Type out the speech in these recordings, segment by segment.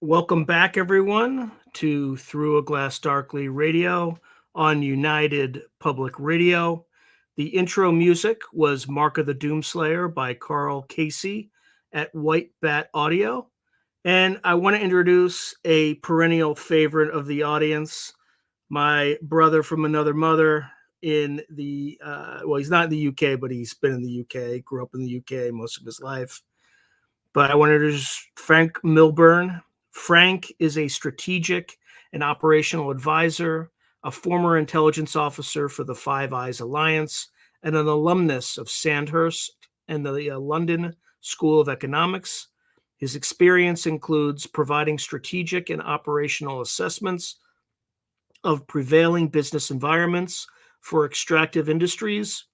Welcome back, everyone, to Through a Glass Darkly Radio on United Public Radio. The intro music was Mark of the Doomslayer by Karl Casey at White Bat Audio. And I want to introduce a perennial favorite of the audience, my brother from another mother in the, well, he's not in the UK, but he's been in the UK, grew up in the UK most of his life. But I want to introduce Franc Milburn. Frank is a strategic and operational advisor, a former intelligence officer for the Five Eyes Alliance, and an alumnus of Sandhurst and the London School of Economics. His experience includes providing strategic and operational assessments of prevailing business environments for extractive industries,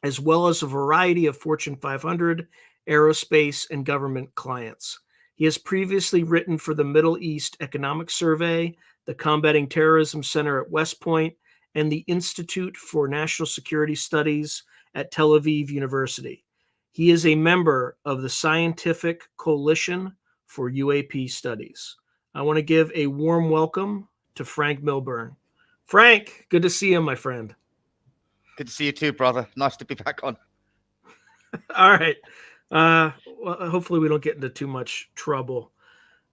as well as a variety of Fortune 500, aerospace, and government clients. He has previously written for the Middle East Economic Survey, the Combating Terrorism Center at West Point, and the Institute for National Security Studies at Tel Aviv University. He is a member of the Scientific Coalition for UAP Studies. I want to give a warm welcome to Franc Milburn. Frank, good to see you, my friend. Good to see you too, brother. Nice to be back on. All right. Well, hopefully we don't get into too much trouble.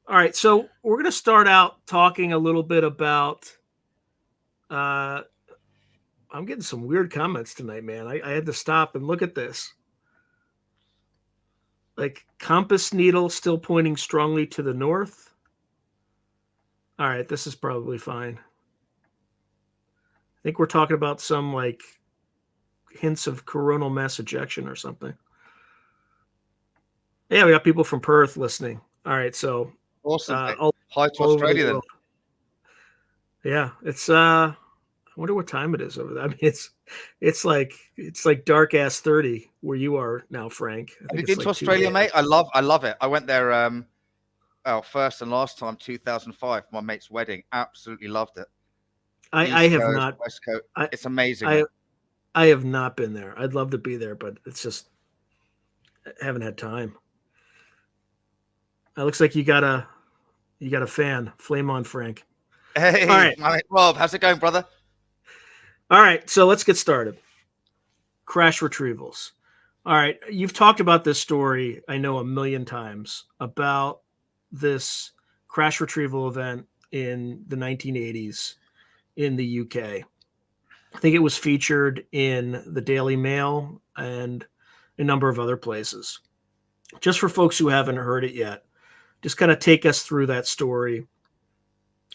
All right, so we're going to start out talking a little bit about. I'm getting some weird comments tonight, man. I had to stop and look at this. Like compass needle still pointing strongly to the north. All right, this is probably fine. I think we're talking about some like hints of coronal mass ejection or something. Yeah, we got people from Perth listening. All right, so awesome. Hi to Australia then. Yeah, it's I wonder what time it is over there. I mean, it's like dark ass 30 where you are now, Frank. Have you been to Australia, mate? I love it. I went there first and last time, 2005, my mate's wedding. Absolutely loved it. I have not. West Coast. It's amazing. I have not been there. I'd love to be there, but it's just I haven't had time. It looks like you got a fan. Flame on, Frank. Hey, all right. My mate Rob, how's it going, brother? All right, so let's get started. Crash retrievals. All right, you've talked about this story, I know, a million times about this crash retrieval event in the 1980s in the UK. I think it was featured in the Daily Mail and a number of other places. Just for folks who haven't heard it yet, just kind of take us through that story,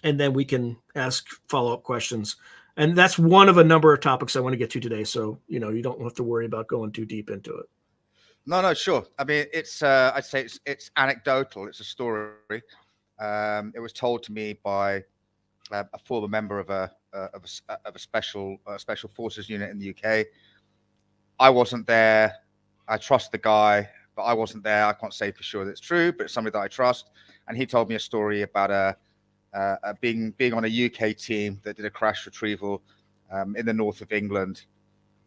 and then we can ask follow-up questions. And that's one of a number of topics I want to get to today. So, you don't have to worry about going too deep into it. No, sure. I mean, it's I'd say it's anecdotal. It's a story. It was told to me by a former member of a special forces unit in the UK. I wasn't there. I trust the guy, but I wasn't there. I can't say for sure that it's true, but it's somebody that I trust. And he told me a story about being on a UK team that did a crash retrieval in the north of England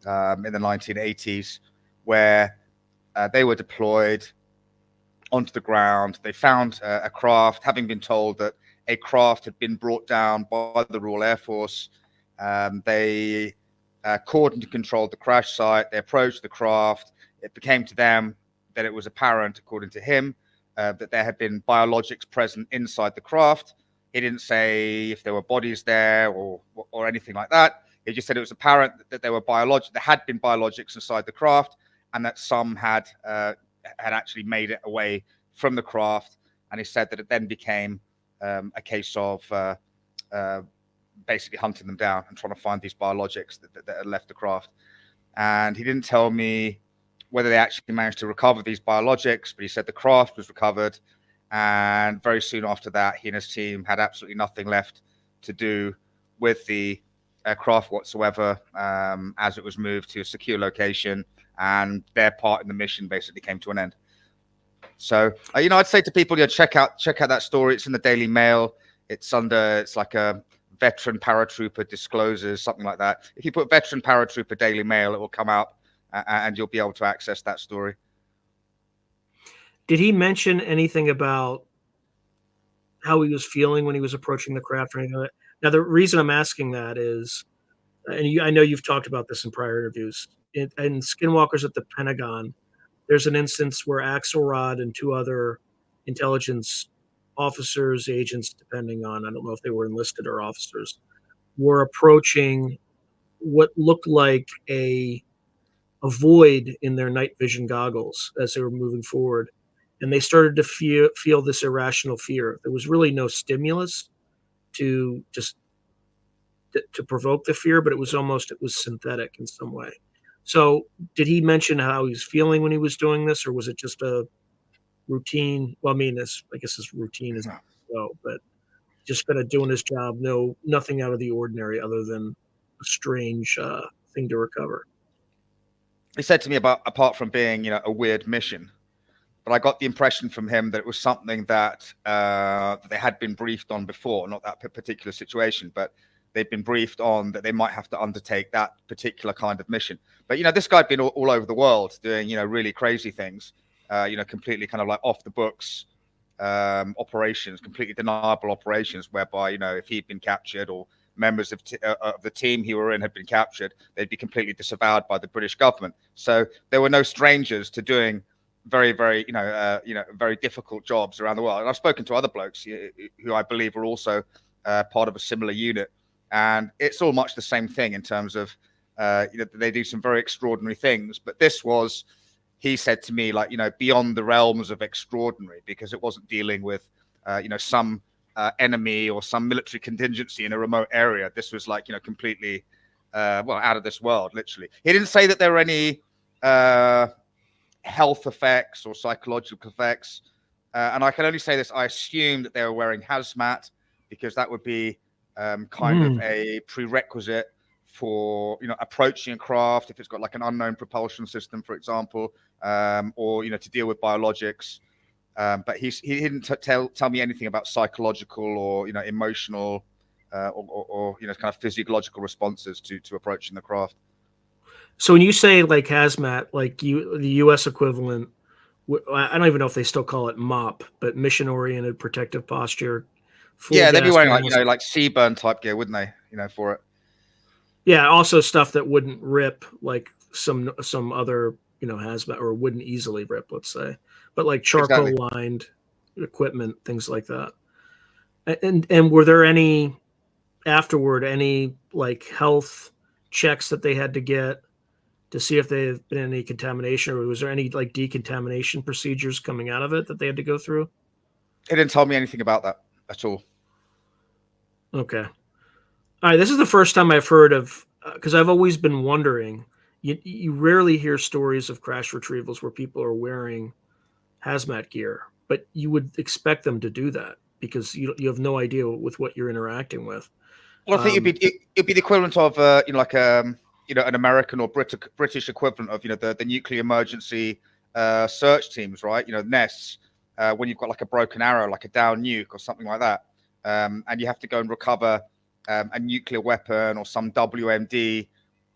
in the 1980s, where they were deployed onto the ground. They found a craft, having been told that a craft had been brought down by the Royal Air Force. They cordoned and controlled the crash site. They approached the craft. It became to them that it was apparent, according to him, that there had been biologics present inside the craft. He didn't say if there were bodies there or anything like that. He just said it was apparent that there had been biologics inside the craft, and that some had actually made it away from the craft. And he said that it then became a case of basically hunting them down and trying to find these biologics that had left the craft. And he didn't tell me whether they actually managed to recover these biologics, but he said the craft was recovered. And very soon after that, he and his team had absolutely nothing left to do with the craft whatsoever, as it was moved to a secure location, and their part in the mission basically came to an end. So, I'd say to people, check out that story. It's in the Daily Mail. It's like a veteran paratrooper discloses, something like that. If you put veteran paratrooper Daily Mail, it will come out, and you'll be able to access that story. Did he mention anything about how he was feeling when he was approaching the craft or anything like that? Now, the reason I'm asking that is, I know you've talked about this in prior interviews, in Skinwalkers at the Pentagon, there's an instance where Axelrod and two other intelligence officers, agents, depending on, I don't know if they were enlisted or officers, were approaching what looked like a void in their night vision goggles as they were moving forward. And they started to feel this irrational fear. There was really no stimulus to just to provoke the fear, but it was synthetic in some way. So did he mention how he was feeling when he was doing this, or was it just a routine? Well, I mean, I guess his routine is so, but just kind of doing his job. No, nothing out of the ordinary other than a strange thing to recover. He said to me apart from being, a weird mission, but I got the impression from him that it was something that they had been briefed on before, not that particular situation, but they'd been briefed on that they might have to undertake that particular kind of mission. But, this guy'd been all over the world doing, really crazy things, completely kind of like off the books operations, completely deniable operations, whereby, if he'd been captured or members of the team he were in had been captured, they'd be completely disavowed by the British government. So there were no strangers to doing very, very, very difficult jobs around the world. And I've spoken to other blokes who I believe are also part of a similar unit. And it's all much the same thing in terms of, they do some very extraordinary things. But this was, he said to me, like, beyond the realms of extraordinary, because it wasn't dealing with, some enemy or some military contingency in a remote area. This was like, completely, out of this world, literally. He didn't say that there were any health effects or psychological effects. And I can only say this, I assume that they were wearing hazmat, because that would be kind of a prerequisite for approaching a craft if it's got like an unknown propulsion system, for example, or to deal with biologics. But he didn't tell me anything about psychological or emotional or kind of physiological responses to approaching the craft. So when you say like hazmat, like the U.S. equivalent, I don't even know if they still call it MOP, but mission-oriented protective posture. Yeah, they'd be wearing like Seaburn type gear, wouldn't they? For it. Yeah, also stuff that wouldn't rip like some other hazmat, or wouldn't easily rip, let's say, but like charcoal lined equipment, things like that. And were there any afterward like health checks that they had to get to see if there had been any contamination, or was there any like decontamination procedures coming out of it that they had to go through? It didn't tell me anything about that at all. Okay. All right. This is the first time I've heard of, because I've always been wondering, you rarely hear stories of crash retrievals where people are wearing hazmat gear, but you would expect them to do that because you have no idea with what you're interacting with. Well, I think it'd be the equivalent of an American or British equivalent of the nuclear emergency search teams, right? nests when you've got like a broken arrow, like a down nuke or something like that, and you have to go and recover a nuclear weapon or some WMD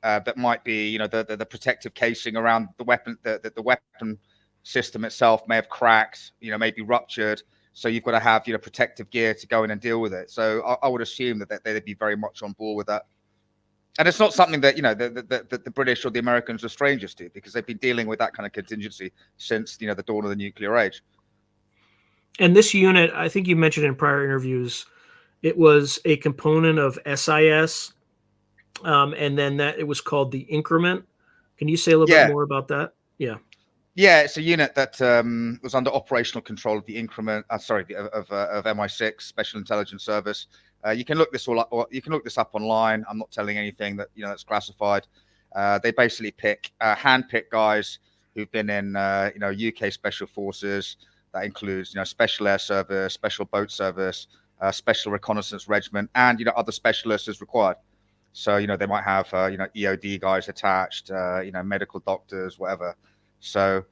that might be the protective casing around the weapon, the weapon system itself may have cracked, may be ruptured. So you've got to have protective gear to go in and deal with it. So I would assume that they'd be very much on board with that. And it's not something that the British or the Americans are strangers to, because they've been dealing with that kind of contingency since the dawn of the nuclear age. And this unit, I think you mentioned in prior interviews, it was a component of SIS, and then that it was called the Increment. Can you say a little bit more about that? Yeah. Yeah, it's a unit that was under operational control of the Increment. Of MI6 Special Intelligence Service. You can look this all up, or you can look this up online. I'm not telling anything that that's classified. They basically handpick guys who've been in UK Special Forces. That includes Special Air Service, Special Boat Service, Special Reconnaissance Regiment, and other specialists as required. So they might have EOD guys attached, medical doctors, whatever. So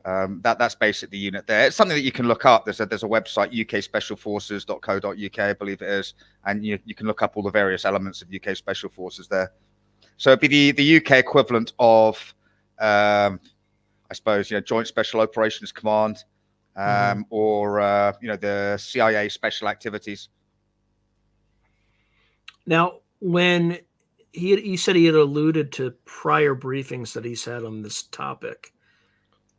that's basically the unit there. It's something that you can look up. There's a website, ukspecialforces.co.uk, I believe it is, and you can look up all the various elements of UK Special Forces there. So it'd be the UK equivalent of, I suppose, Joint Special Operations Command, or the CIA special activities. Now, when he said he had alluded to prior briefings that he's had on this topic,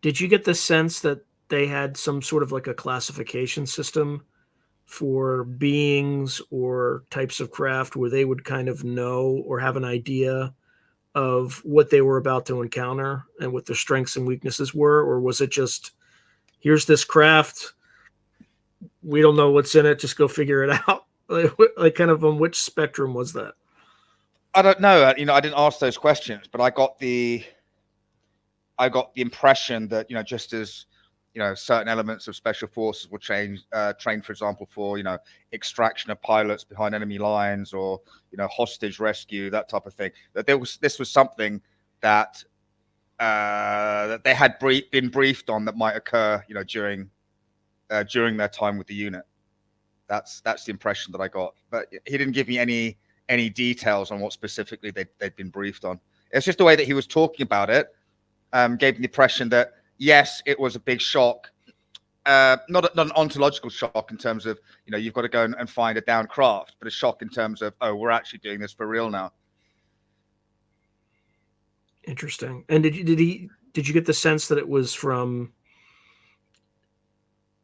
did you get the sense that they had some sort of like a classification system for beings or types of craft where they would kind of know or have an idea of what they were about to encounter and what their strengths and weaknesses were? Or was it just, here's this craft, we don't know what's in it, just go figure it out? Like kind of on which spectrum was that? I don't know. I didn't ask those questions, but I got the impression that, just as, certain elements of special forces will train, for example, for, extraction of pilots behind enemy lines, or, hostage rescue, that type of thing, that this was something that that they had been briefed on that might occur, during their time with the unit. That's the impression that I got. But he didn't give me any details on what specifically they'd been briefed on. It's just the way that he was talking about it, gave me the impression that, yes, it was a big shock, not an ontological shock in terms of, you've got to go and find a downed craft, but a shock in terms of, oh, we're actually doing this for real now. Interesting. And did you get the sense that it was from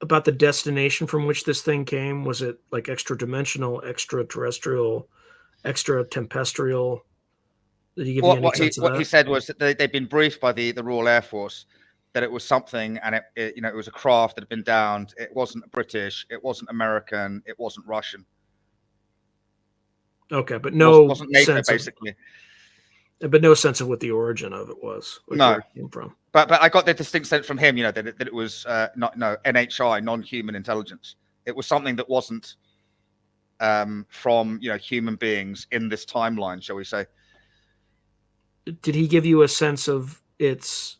about the destination from which this thing came? Was it like extra dimensional, extraterrestrial, extra tempestrial? Did he give you any sense of that? What he said was that they'd been briefed by the Royal Air Force that it was something, and it was a craft that had been downed. It wasn't British, it wasn't American, it wasn't Russian. Okay, but no wasn't NATO, sense basically. But no sense of what the origin of it was. Like no, where it came from. But I got the distinct sense from him, that it was NHI, non-human intelligence. It was something that wasn't from human beings in this timeline, shall we say? Did he give you a sense of its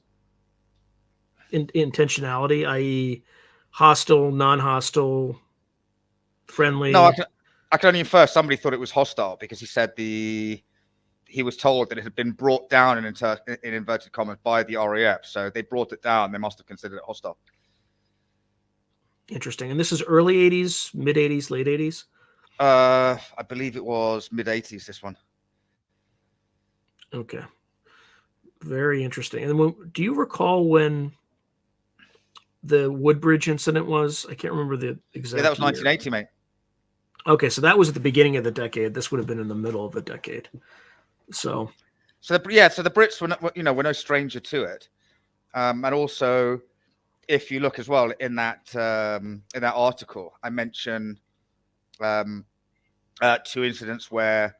intentionality, i.e., hostile, non-hostile, friendly? No, I can only infer somebody thought it was hostile, because he said he was told that it had been brought down in inverted commas by the RAF. So they brought it down. They must have considered it hostile. Interesting. And this is early 80s, mid 80s, late 80s? I believe it was mid 80s, this one. Okay. Very interesting. And do you recall when the Woodbridge incident was? I can't remember the exact. Yeah, that was year. 1980, mate. Okay, so that was at the beginning of the decade. This would have been in the middle of the decade. So the Brits were no stranger to it, and also, if you look as well in that article, I mentioned 2 incidents where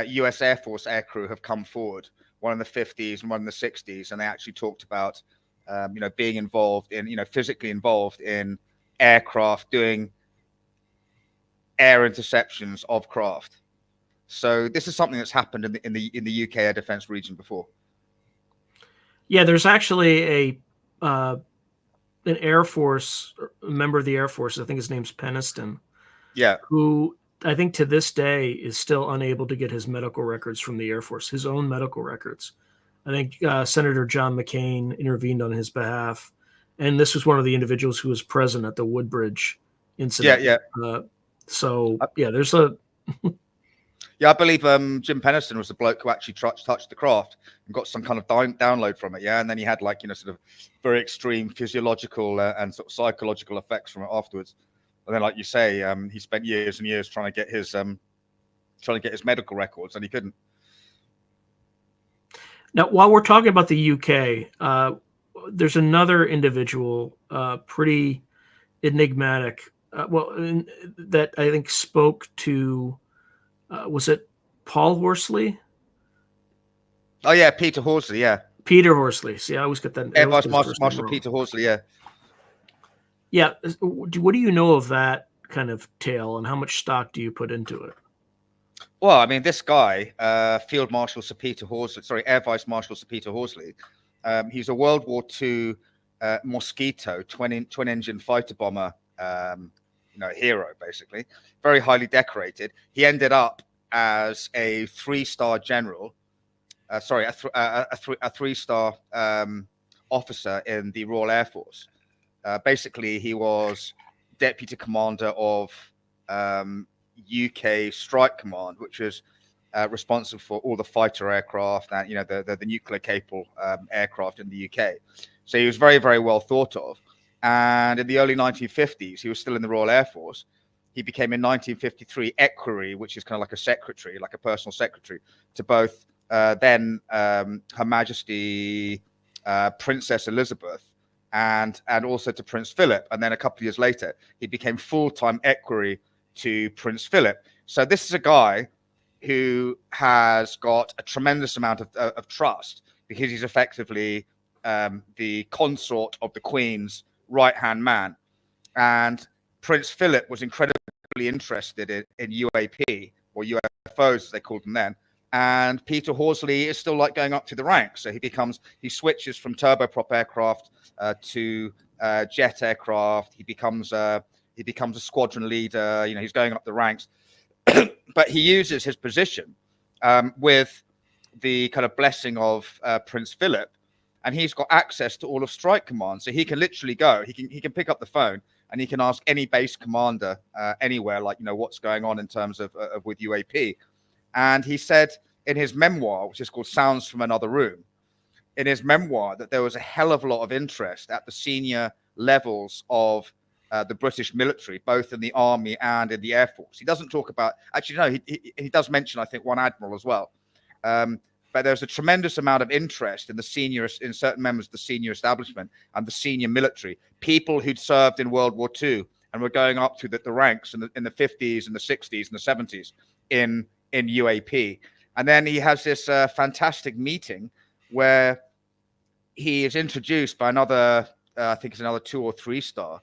U.S. Air Force aircrew have come forward, one in the 50s and one in the 60s, and they actually talked about being involved in physically involved in aircraft doing air interceptions of craft. So this is something that's happened in the UK air defense region before. Yeah, there's actually an Air Force, a member of the Air Force, I think his name's Peniston. Yeah. Who I think to this day is still unable to get his medical records from the Air Force, his own medical records. I think Senator John McCain intervened on his behalf. And this was one of the individuals who was present at the Woodbridge incident. Yeah. There's a... Yeah, I believe Jim Peniston was the bloke who actually touched the craft and got some kind of download from it. Yeah, and then he had sort of very extreme physiological and sort of psychological effects from it afterwards. And then, like you say, he spent years and years trying to get his medical records, and he couldn't. Now, while we're talking about the UK, there's another individual, pretty enigmatic, that I think spoke to. Was it Paul Horsley? Oh yeah, Peter Horsley. Yeah, Peter Horsley. See, I always get that. Air Vice Marshal Peter Horsley. Yeah. Yeah. What do you know of that kind of tale, and how much stock do you put into it? Well, I mean, this guy, Field Marshal Sir Peter Horsley, Air Vice Marshal Sir Peter Horsley, he's a World War II Mosquito twin engine fighter bomber. Hero, basically, very highly decorated. He ended up as a 3-star general, a 3-star officer in the Royal Air Force. Basically, he was deputy commander of UK Strike Command, which was responsible for all the fighter aircraft and the nuclear capable aircraft in the UK. So he was very, very well thought of. And in the early 1950s, he was still in the Royal Air Force. He became in 1953 equerry, which is kind of like a secretary, like a personal secretary to both then Her Majesty Princess Elizabeth and also to Prince Philip. And then a couple of years later, he became full-time equerry to Prince Philip. So this is a guy who has got a tremendous amount of trust, because he's effectively the consort of the Queen's right-hand man. And Prince Philip was incredibly interested in UAP, or UFOs as they called them then. And Peter Horsley is still like going up to the ranks. So he switches from turboprop aircraft to jet aircraft. He becomes a squadron leader. He's going up the ranks. But he uses his position with the kind of blessing of Prince Philip, and he's got access to all of Strike Command. So he can literally go. He can pick up the phone and he can ask any base commander anywhere, like what's going on in terms of with UAP. And he said in his memoir, which is called Sounds from Another Room, in his memoir, that there was a hell of a lot of interest at the senior levels of the British military, both in the army and in the Air Force. He doesn't talk about, actually, no, he does mention, I think, one admiral as well. But there's a tremendous amount of interest in in certain members of the senior establishment and the senior military, people who'd served in World War II and were going up through the ranks in the 50s and the 60s and the 70s in UAP. And then he has this fantastic meeting where he is introduced by another, I think it's another 2 or 3 star.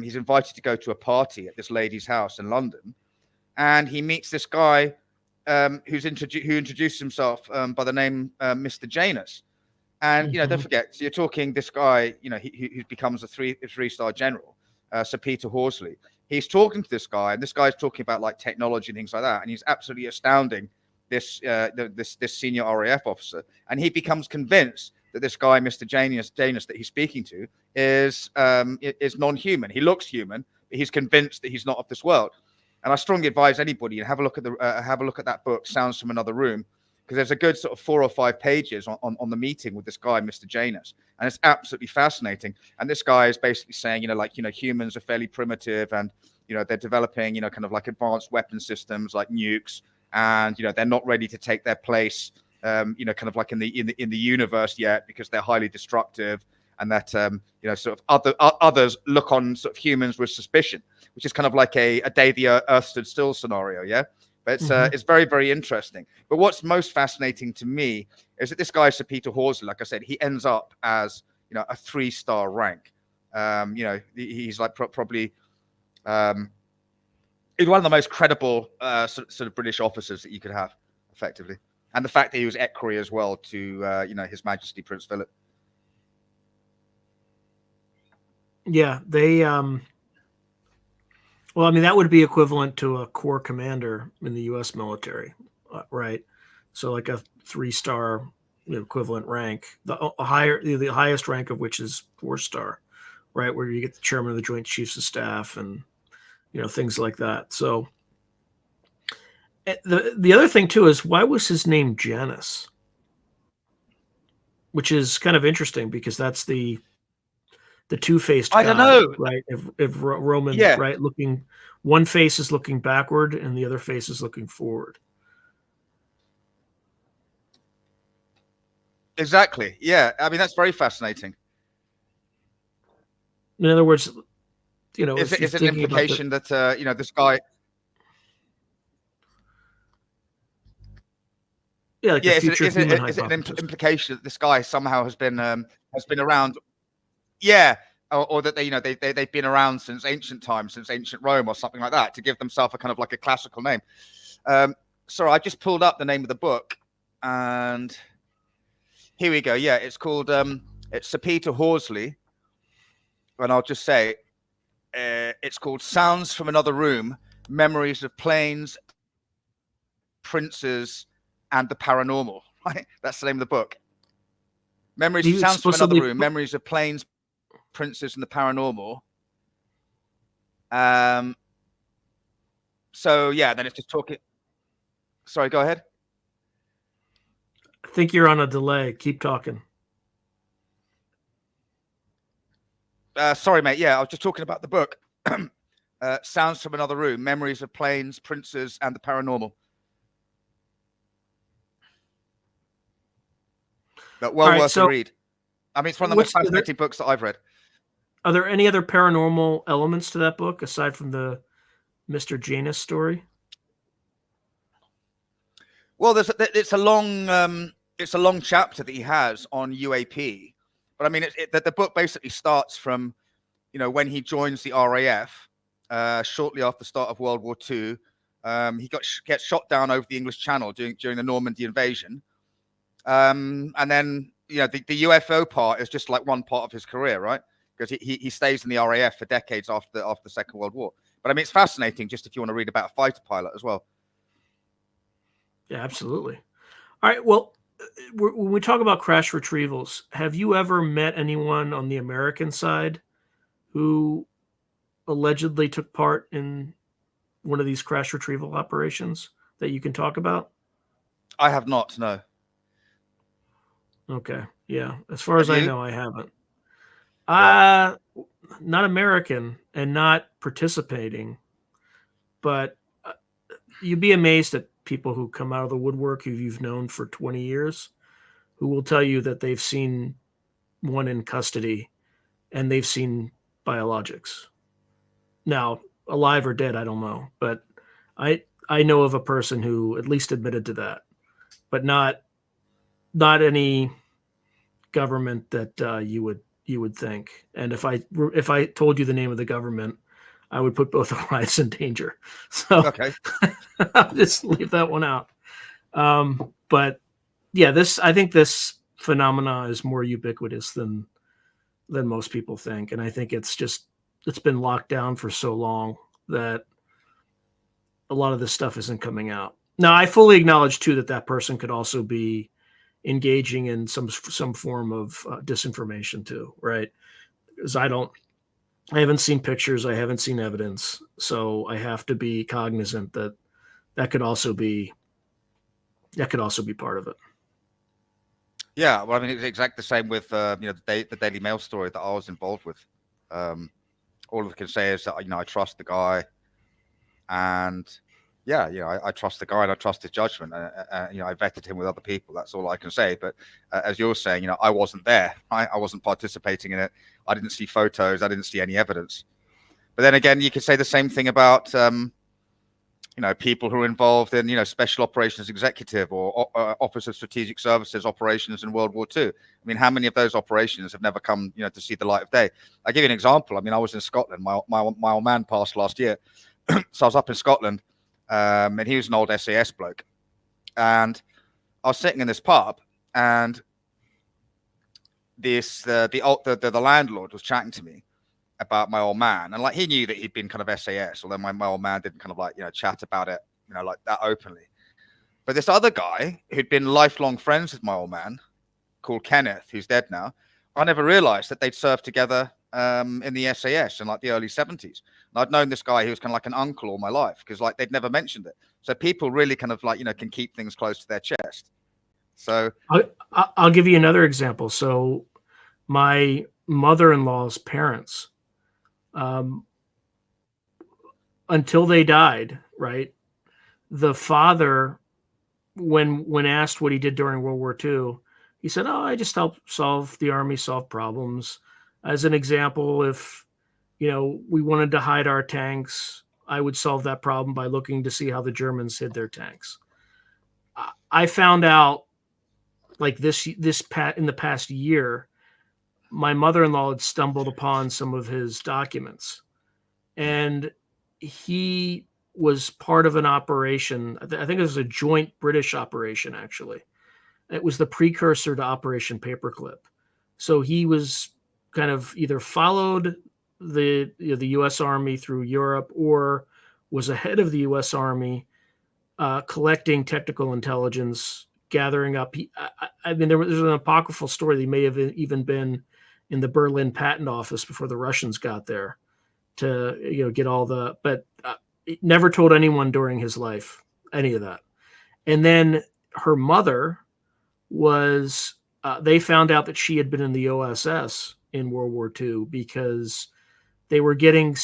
He's invited to go to a party at this lady's house in London, and he meets this guy who introduced himself by the name Mr. Janus. And don't forget, so you're talking this guy, who becomes a three-star general, Sir Peter Horsley. He's talking to this guy, and this guy's talking about like technology and things like that, and he's absolutely astounding this senior RAF officer, and he becomes convinced that this guy, Mr. Janus, that he's speaking to, is non-human. He looks human, but he's convinced that he's not of this world. And I strongly advise anybody to have a look at that book, Sounds from Another Room, because there's a good sort of 4 or 5 pages on the meeting with this guy, Mr. Janus, and it's absolutely fascinating. And this guy is basically saying, humans are fairly primitive, and they're developing, kind of like advanced weapon systems like nukes, and they're not ready to take their place, kind of like in the universe yet, because they're highly destructive, and that sort of others look on sort of humans with suspicion, which is kind of like a day the Earth stood still scenario, yeah. But it's very, very interesting. But what's most fascinating to me is that this guy, Sir Peter Horsley, like I said, he ends up as a 3-star rank. He's like probably he's one of the most credible sort of British officers that you could have, effectively. And the fact that he was equerry as well to His Majesty Prince Philip. Yeah, they well, I mean, that would be equivalent to a corps commander in the U.S. military, right? So like a 3-star equivalent rank, the highest rank of which is 4-star, right? Where you get the chairman of the Joint Chiefs of Staff and things like that. So the other thing too is, why was his name Janus? Which is kind of interesting, because that's the two-faced I god, don't know, right? If Roman, yeah, right, looking, one face is looking backward and the other face is looking forward. Exactly. Yeah, I mean, that's very fascinating. In other words, is it an implication that this guy? Yeah, like is it an implication that this guy somehow has been around? Yeah, or that they've been around since ancient times, since ancient Rome, or something like that, to give themselves a kind of like a classical name. Sorry, I just pulled up the name of the book, and here we go. Yeah, it's called it's Sir Peter Horsley, and I'll just say it's called Sounds from Another Room: Memories of Planes, Princes, and the Paranormal. Right, that's the name of the book. Sounds from Another Room: Memories of Planes. Princes and the Paranormal. So yeah, then it's just talking. Sorry, go ahead. I think you're on a delay. Keep talking. Sorry, mate. Yeah, I was just talking about the book. Sounds from Another Room, Memories of Planes, Princes, and the Paranormal. But well worth the read. I mean, it's one of the most fascinating books that I've read. Are there any other paranormal elements to that book aside from the Mr. Janus story? Well, it's a long chapter that he has on UAP, but I mean, the book basically starts from, when he joins the RAF shortly after the start of World War II. He gets shot down over the English Channel during the Normandy invasion, and then the UFO part is just like one part of his career, right? Because he stays in the RAF for decades after the Second World War. But I mean, it's fascinating just if you want to read about a fighter pilot as well. Yeah, absolutely. All right. Well, when we talk about crash retrievals, have you ever met anyone on the American side who allegedly took part in one of these crash retrieval operations that you can talk about? I have not, no. Okay. Yeah. As far as I know, I haven't. Yeah. Not American and not participating, but you'd be amazed at people who come out of the woodwork who you've known for 20 years who will tell you that they've seen one in custody and they've seen biologics. Now, alive or dead, I don't know, but I know of a person who at least admitted to that, but not any government that you would think. And if I told you the name of the government, I would put both our lives in danger. So okay. I'll just leave that one out. But yeah, I think this phenomena is more ubiquitous than most people think. And I think it's been locked down for so long that a lot of this stuff isn't coming out. Now, I fully acknowledge too that person could also be engaging in some form of disinformation too, right? Because I haven't seen pictures, I haven't seen evidence, so I have to be cognizant that could also be part of it. Yeah, well, I mean, it's exactly the same with the Daily Mail story that I was involved with. All I can say is that I trust the guy, and I trust the guy and I trust his judgment. I vetted him with other people. That's all I can say. But as you're saying, I wasn't there. I wasn't participating in it. I didn't see photos. I didn't see any evidence. But then again, you could say the same thing about people who are involved in special operations executive or Office of Strategic Services operations in World War II. I mean, how many of those operations have never come to see the light of day? I'll give you an example. I mean, I was in Scotland. My old man passed last year, so I was up in Scotland. And he was an old SAS bloke, and I was sitting in this pub, and the landlord was chatting to me about my old man, and like he knew that he'd been kind of SAS, although my old man didn't kind of chat about it like that openly. But this other guy who'd been lifelong friends with my old man, called Kenneth, who's dead now, I never realised that they'd served together in the SAS in like the early 70s. And I'd known this guy who was kind of like an uncle all my life because like they'd never mentioned it. So people really kind of can keep things close to their chest. So I'll give you another example. So my mother-in-law's parents, until they died, right? The father, when asked what he did during World War II, he said, "Oh, I just helped the army solve problems. As an example, if we wanted to hide our tanks, I would solve that problem by looking to see how the Germans hid their tanks." I found out like this in the past year, my mother-in-law had stumbled upon some of his documents, and he was part of an operation. I think it was a joint British operation, actually. It was the precursor to Operation Paperclip. So he was kind of either followed the U.S. Army through Europe or was ahead of the U.S. Army, collecting technical intelligence, gathering up. I mean, there's an apocryphal story that he may have even been in the Berlin patent office before the Russians got there to get all the, but never told anyone during his life any of that. And then her mother was, they found out that she had been in the OSS in World War II because they were getting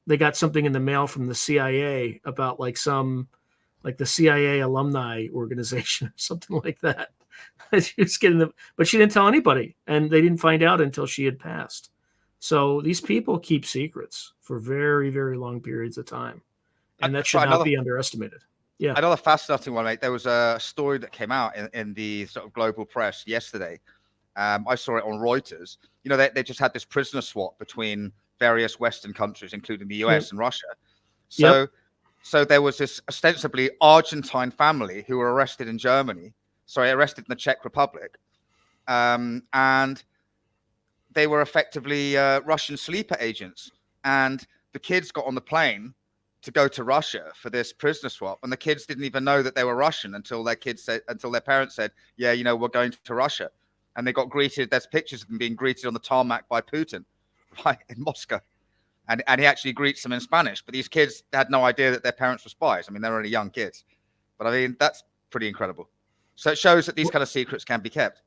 they got something in the mail from the CIA about like the CIA alumni organization or something like that. She was getting them, but she didn't tell anybody, and they didn't find out until she had passed. So these people keep secrets for very, very long periods of time, and that should not be underestimated. Yeah. Another fascinating one, mate. There was a story that came out in the sort of global press yesterday. I saw it on Reuters. They just had this prisoner swap between various Western countries, including the US and Russia. So there was this ostensibly Argentine family who were arrested in arrested in the Czech Republic. And they were effectively Russian sleeper agents. And the kids got on the plane to go to Russia for this prisoner swap. And the kids didn't even know that they were Russian until their parents said, yeah, we're going to Russia. And they got greeted. There's pictures of them being greeted on the tarmac by Putin, right, in Moscow. And he actually greets them in Spanish. But these kids had no idea that their parents were spies. I mean, they're only young kids. But I mean, that's pretty incredible. So it shows that these kind of secrets can be kept.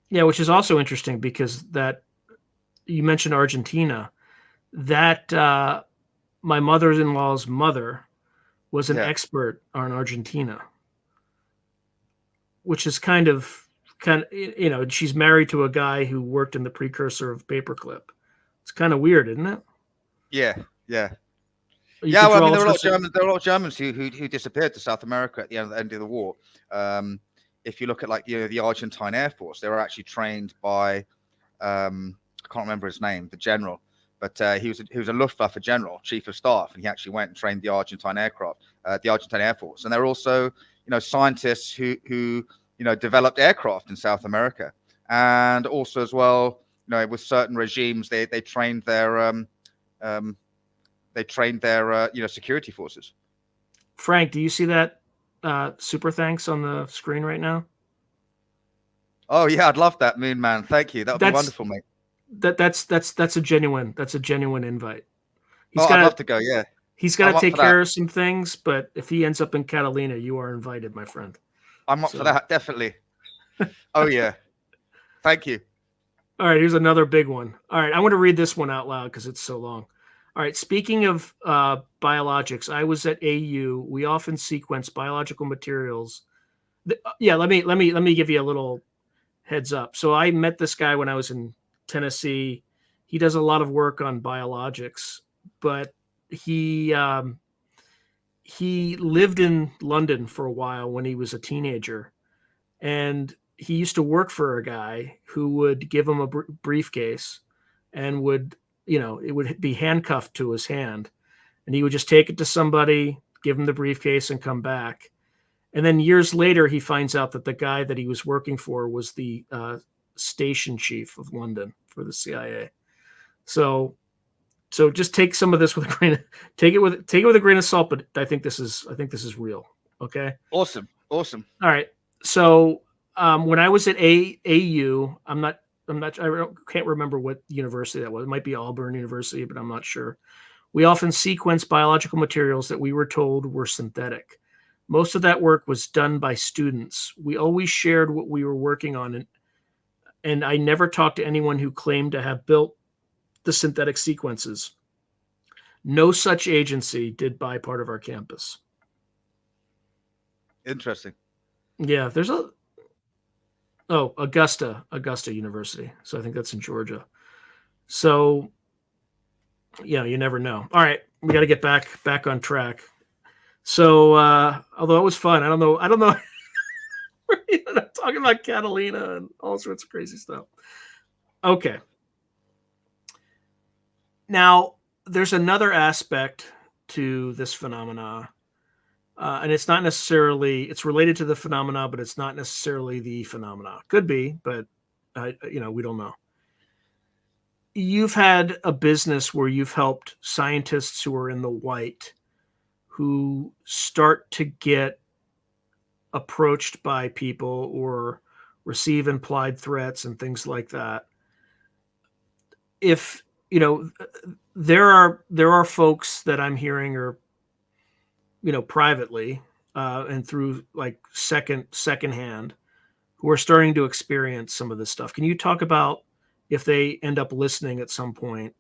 Yeah, which is also interesting because that you mentioned Argentina. That my mother-in-law's mother was an expert on Argentina, which is kind of, she's married to a guy who worked in the precursor of paperclip. It's kind of weird, isn't it? Yeah. Well, I mean, there are a lot of Germans who disappeared to South America at the end of the war. If you look at the Argentine Air Force, they were actually trained by I can't remember his name, the general, but he was a Luftwaffe general, chief of staff, and he actually went and trained the Argentine Air Force. And there are also scientists who developed aircraft in South America, and also as well with certain regimes they trained their security forces. Frank, do you see that super thanks on the screen right now? Oh yeah, I'd love that, Moon Man. Thank you. That would be wonderful, mate. That's a genuine invite. I'd love to go. Yeah, he's got to take care of some things, but if he ends up in Catalina, you are invited, my friend. I'm up for that, definitely. Oh yeah, thank you. All right, here's another big one. All right, I want to read this one out loud because it's so long. All right, speaking of biologics, I was at AU. We often sequence biological materials. Let me give you a little heads up. So I met this guy when I was in Tennessee. He does a lot of work on biologics, but he lived in London for a while when he was a teenager, and he used to work for a guy who would give him a briefcase and would, it would be handcuffed to his hand, and he would just take it to somebody, give him the briefcase, and come back. And then years later, he finds out that the guy that he was working for was the station chief of London for the CIA. So just take some of this with a grain. Take it with a grain of salt. But I think this is real. Okay. Awesome. All right. So when I was at AU, I can't remember what university that was. It might be Auburn University, but I'm not sure. We often sequenced biological materials that we were told were synthetic. Most of that work was done by students. We always shared what we were working on, and I never talked to anyone who claimed to have built the synthetic sequences. No such agency did buy part of our campus. Interesting. Yeah, there's Augusta University. So I think that's in Georgia. So, you never know. All right, we got to get back on track. So, although it was fun, I don't know. We're talking about Catalina and all sorts of crazy stuff. Okay. Now, there's another aspect to this phenomena, and it's not necessarily, it's related to the phenomena, but it's not necessarily the phenomena. Could be, but we don't know. You've had a business where you've helped scientists who are in the white who start to get approached by people or receive implied threats and things like that. if you know, there are folks that I'm hearing, or privately, and through like secondhand, who are starting to experience some of this stuff. Can you talk about, if they end up listening at some point,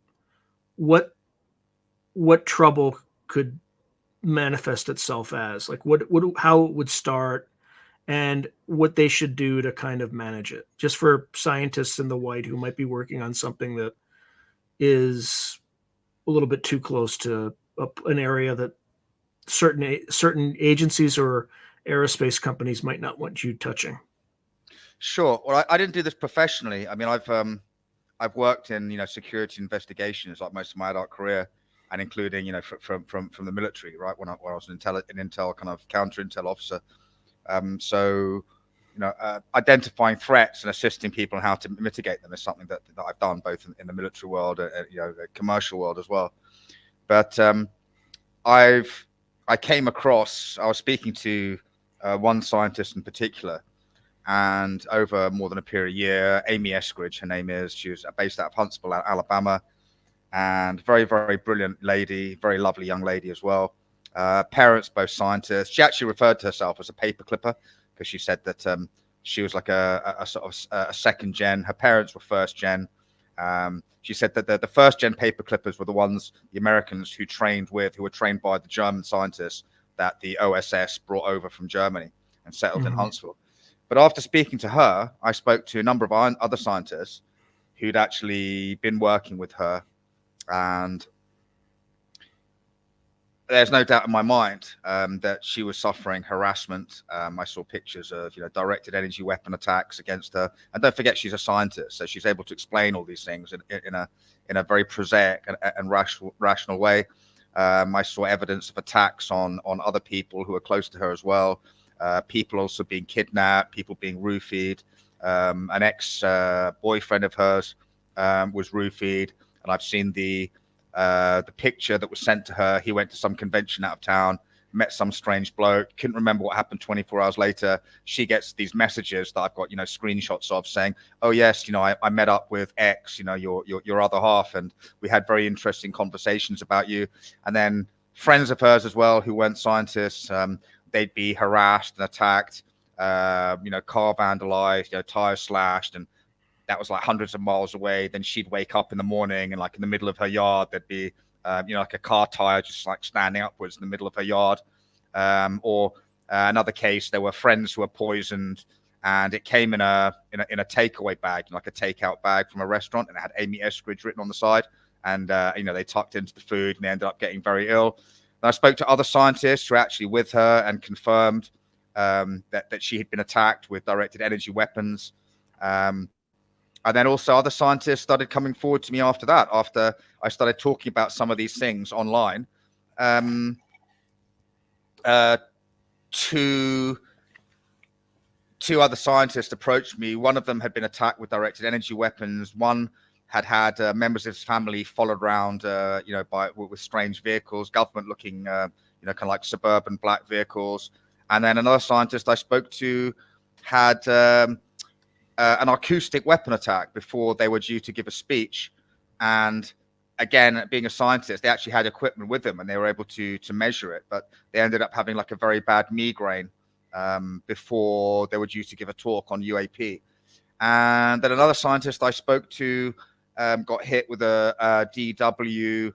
what trouble could manifest itself as? Like how it would start, and what they should do to kind of manage it, just for scientists in the white who might be working on something that is a little bit too close to an area that certain agencies or aerospace companies might not want you touching. Sure. Well, I didn't do this professionally. I mean, I've worked in security investigations like most of my adult career, and including from the military, right? When I was an intel kind of counter intel officer. So identifying threats and assisting people on how to mitigate them is something that I've done both in the military world, the commercial world as well. But I came across, I was speaking to one scientist in particular, and over more than a period of a year, Amy Eskridge, her name is, she was based out of Huntsville, Alabama, and very, very brilliant lady, very lovely young lady as well. Parents, both scientists. She actually referred to herself as a paper clipper, because she said that she was like a sort of a second gen. Her parents were first gen. She said that the first gen paper clippers were the Americans who were trained by the German scientists that the OSS brought over from Germany and settled in Huntsville. But after speaking to her, I spoke to a number of other scientists who'd actually been working with her, and there's no doubt in my mind that she was suffering harassment. I saw pictures of directed energy weapon attacks against her, and don't forget she's a scientist, so she's able to explain all these things in a very prosaic and rational way. I saw evidence of attacks on other people who are close to her as well. People also being kidnapped, people being roofied. An ex-boyfriend of hers was roofied, and I've seen the picture that was sent to her. He went to some convention out of town, met some strange bloke, couldn't remember what happened 24 hours later. She gets these messages that I've got screenshots of, saying, oh yes, I met up with X, your other half, and we had very interesting conversations about you. And then friends of hers as well who weren't scientists, they'd be harassed and attacked, car vandalized, tires slashed, and that was like hundreds of miles away. Then she'd wake up in the morning, and like in the middle of her yard, there'd be, like a car tire just like standing upwards in the middle of her yard. Or another case, there were friends who were poisoned, and it came in a takeaway bag, like a takeout bag from a restaurant, and it had Amy Eskridge written on the side. And they tucked into the food, and they ended up getting very ill. And I spoke to other scientists who were actually with her and confirmed that she had been attacked with directed energy weapons. And then also other scientists started coming forward to me after that, after I started talking about some of these things online. Two other scientists approached me. One of them had been attacked with directed energy weapons. One had members of his family followed around, with strange vehicles, government-looking, kind of like suburban black vehicles. And then another scientist I spoke to had an acoustic weapon attack before they were due to give a speech. And again, being a scientist, they actually had equipment with them, and they were able to measure it. But they ended up having like a very bad migraine before they were due to give a talk on UAP. And then another scientist I spoke to got hit with a DW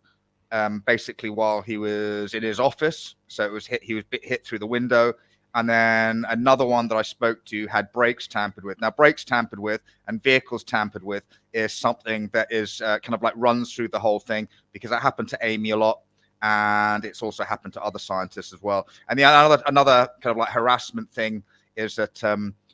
basically while he was in his office. So he was hit through the window. And then another one that I spoke to had brakes tampered with. Now, brakes tampered with and vehicles tampered with is something that is kind of like runs through the whole thing, because that happened to Amy a lot. And it's also happened to other scientists as well. And another kind of like harassment thing is that,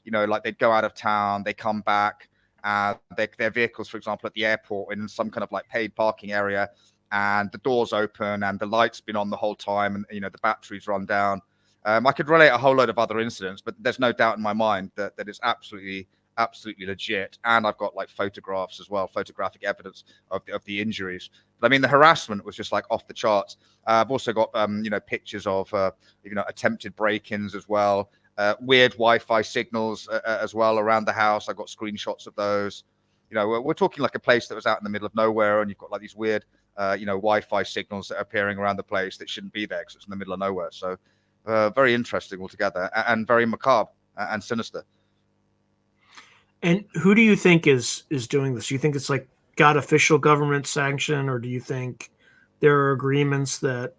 like they'd go out of town, they come back, their vehicles, for example, at the airport in some kind of like paid parking area, and the doors open and the light's been on the whole time, and, the batteries run down. I could relate a whole load of other incidents, but there's no doubt in my mind that it's absolutely legit. And I've got like photographs as well, photographic evidence of the injuries. But I mean, the harassment was just like off the charts. I've also got, pictures of, attempted break-ins as well, weird Wi-Fi signals as well around the house. I've got screenshots of those. You know, we're talking like a place that was out in the middle of nowhere, and you've got like these weird, you know, Wi-Fi signals that are appearing around the place that shouldn't be there because it's in the middle of nowhere. So very interesting altogether, and very macabre and sinister. And who do you think is doing this? Do you think it's like got official government sanction, or do you think there are agreements that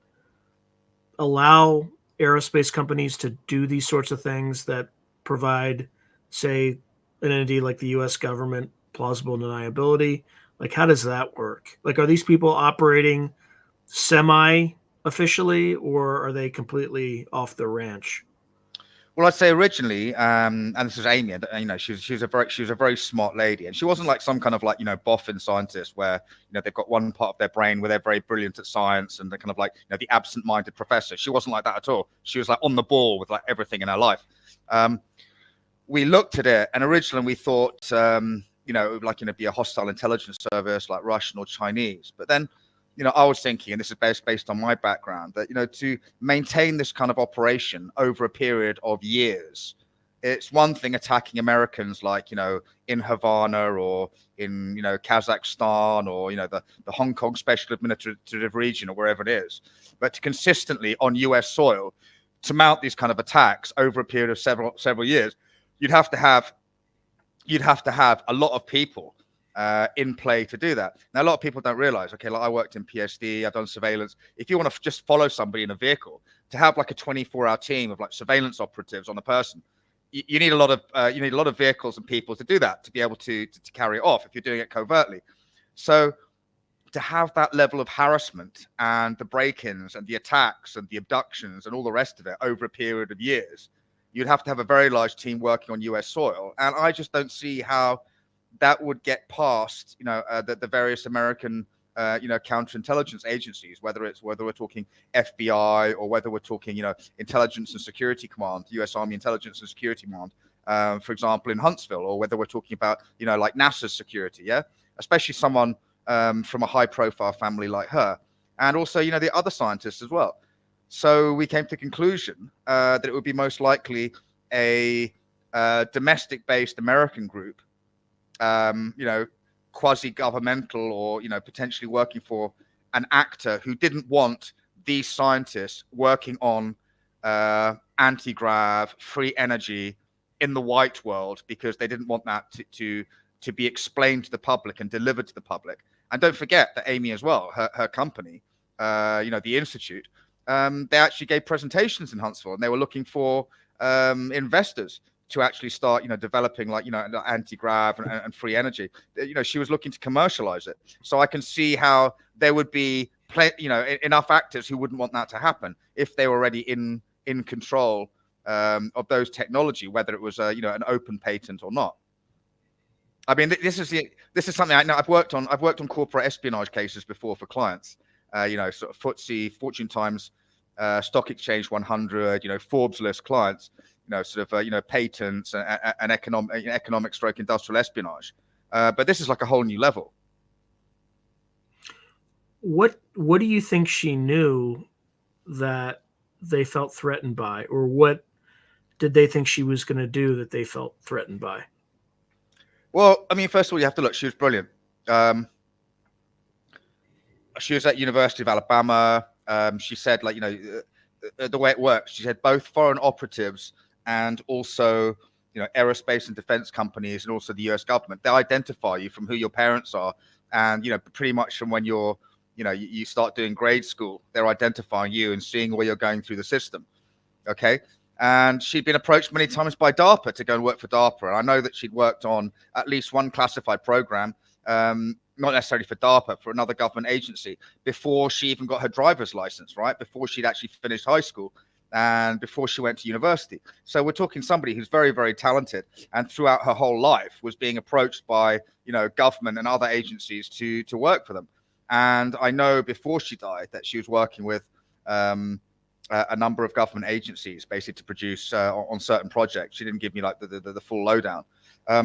allow aerospace companies to do these sorts of things that provide, say, an entity like the U.S. government plausible deniability? Like, how does that work? Like, are these people operating semi officially, or are they completely off the ranch? Well, I'd say originally, and this is Amy, and you know, she was a very smart lady, and she wasn't like some kind of like, you know, boffin scientist where, you know, they've got one part of their brain where they're very brilliant at science and they're kind of like, you know, the absent-minded professor. She wasn't like that at all. She was like on the ball with like everything in her life. We looked at it, and originally we thought, you know, it would like, you know, be a hostile intelligence service like Russian or Chinese, but then, you know, I was thinking, and this is based on my background, that, you know, to maintain this kind of operation over a period of years, it's one thing attacking Americans like, you know, in Havana or in, you know, Kazakhstan or, you know, the Hong Kong special administrative region or wherever it is, but to consistently on US soil to mount these kind of attacks over a period of several years, you'd have to have a lot of people in play to do that. Now, a lot of people don't realize, okay, like I worked in PSD, I've done surveillance. If you want to just follow somebody in a vehicle, to have like a 24-hour team of like surveillance operatives on a person, you need a lot of vehicles and people to do that, to be able to carry it off if you're doing it covertly. So to have that level of harassment and the break-ins and the attacks and the abductions and all the rest of it over a period of years, you'd have to have a very large team working on US soil. And I just don't see how that would get past, you know, the various American, you know, counterintelligence agencies, whether we're talking FBI or whether we're talking, you know, Intelligence and Security Command, U.S. Army Intelligence and Security Command, for example, in Huntsville, or whether we're talking about, you know, like NASA's security, yeah, especially someone from a high-profile family like her, and also, you know, the other scientists as well. So we came to the conclusion that it would be most likely a domestic-based American group, you know, quasi-governmental, or, you know, potentially working for an actor who didn't want these scientists working on anti-grav, free energy in the white world, because they didn't want that to be explained to the public and delivered to the public. And don't forget that Amy as well, her company, you know, the Institute, they actually gave presentations in Huntsville, and they were looking for investors to actually start, you know, developing like, you know, anti-grav and free energy. You know, she was looking to commercialize it. So I can see how there would be, you know, enough actors who wouldn't want that to happen if they were already in control of those technology, whether it was, you know, an open patent or not. I mean, this is something I know. I've worked on corporate espionage cases before for clients. You know, sort of FTSE, Fortune Times, Stock Exchange 100, you know, Forbes list clients. You know, sort of, you know, patents and economic stroke industrial espionage. But this is like a whole new level. What do you think she knew that they felt threatened by, or what did they think she was going to do that they felt threatened by? Well, I mean, first of all, you have to look. She was brilliant. She was at University of Alabama. She said, like, you know, the way it works, she said both foreign operatives and also, you know, aerospace and defense companies and also the US government, they identify you from who your parents are. And, you know, pretty much from when you're, you know, you start doing grade school, they're identifying you and seeing where you're going through the system. Okay. And she'd been approached many times by DARPA to go and work for DARPA. And I know that she'd worked on at least one classified program, not necessarily for DARPA, for another government agency, before she even got her driver's license, right? Before she'd actually finished high school and before she went to university. So we're talking somebody who's very, very talented, and throughout her whole life was being approached by, you know, government and other agencies to work for them. And I know before she died that she was working with a number of government agencies basically to produce on certain projects. She didn't give me like the full lowdown.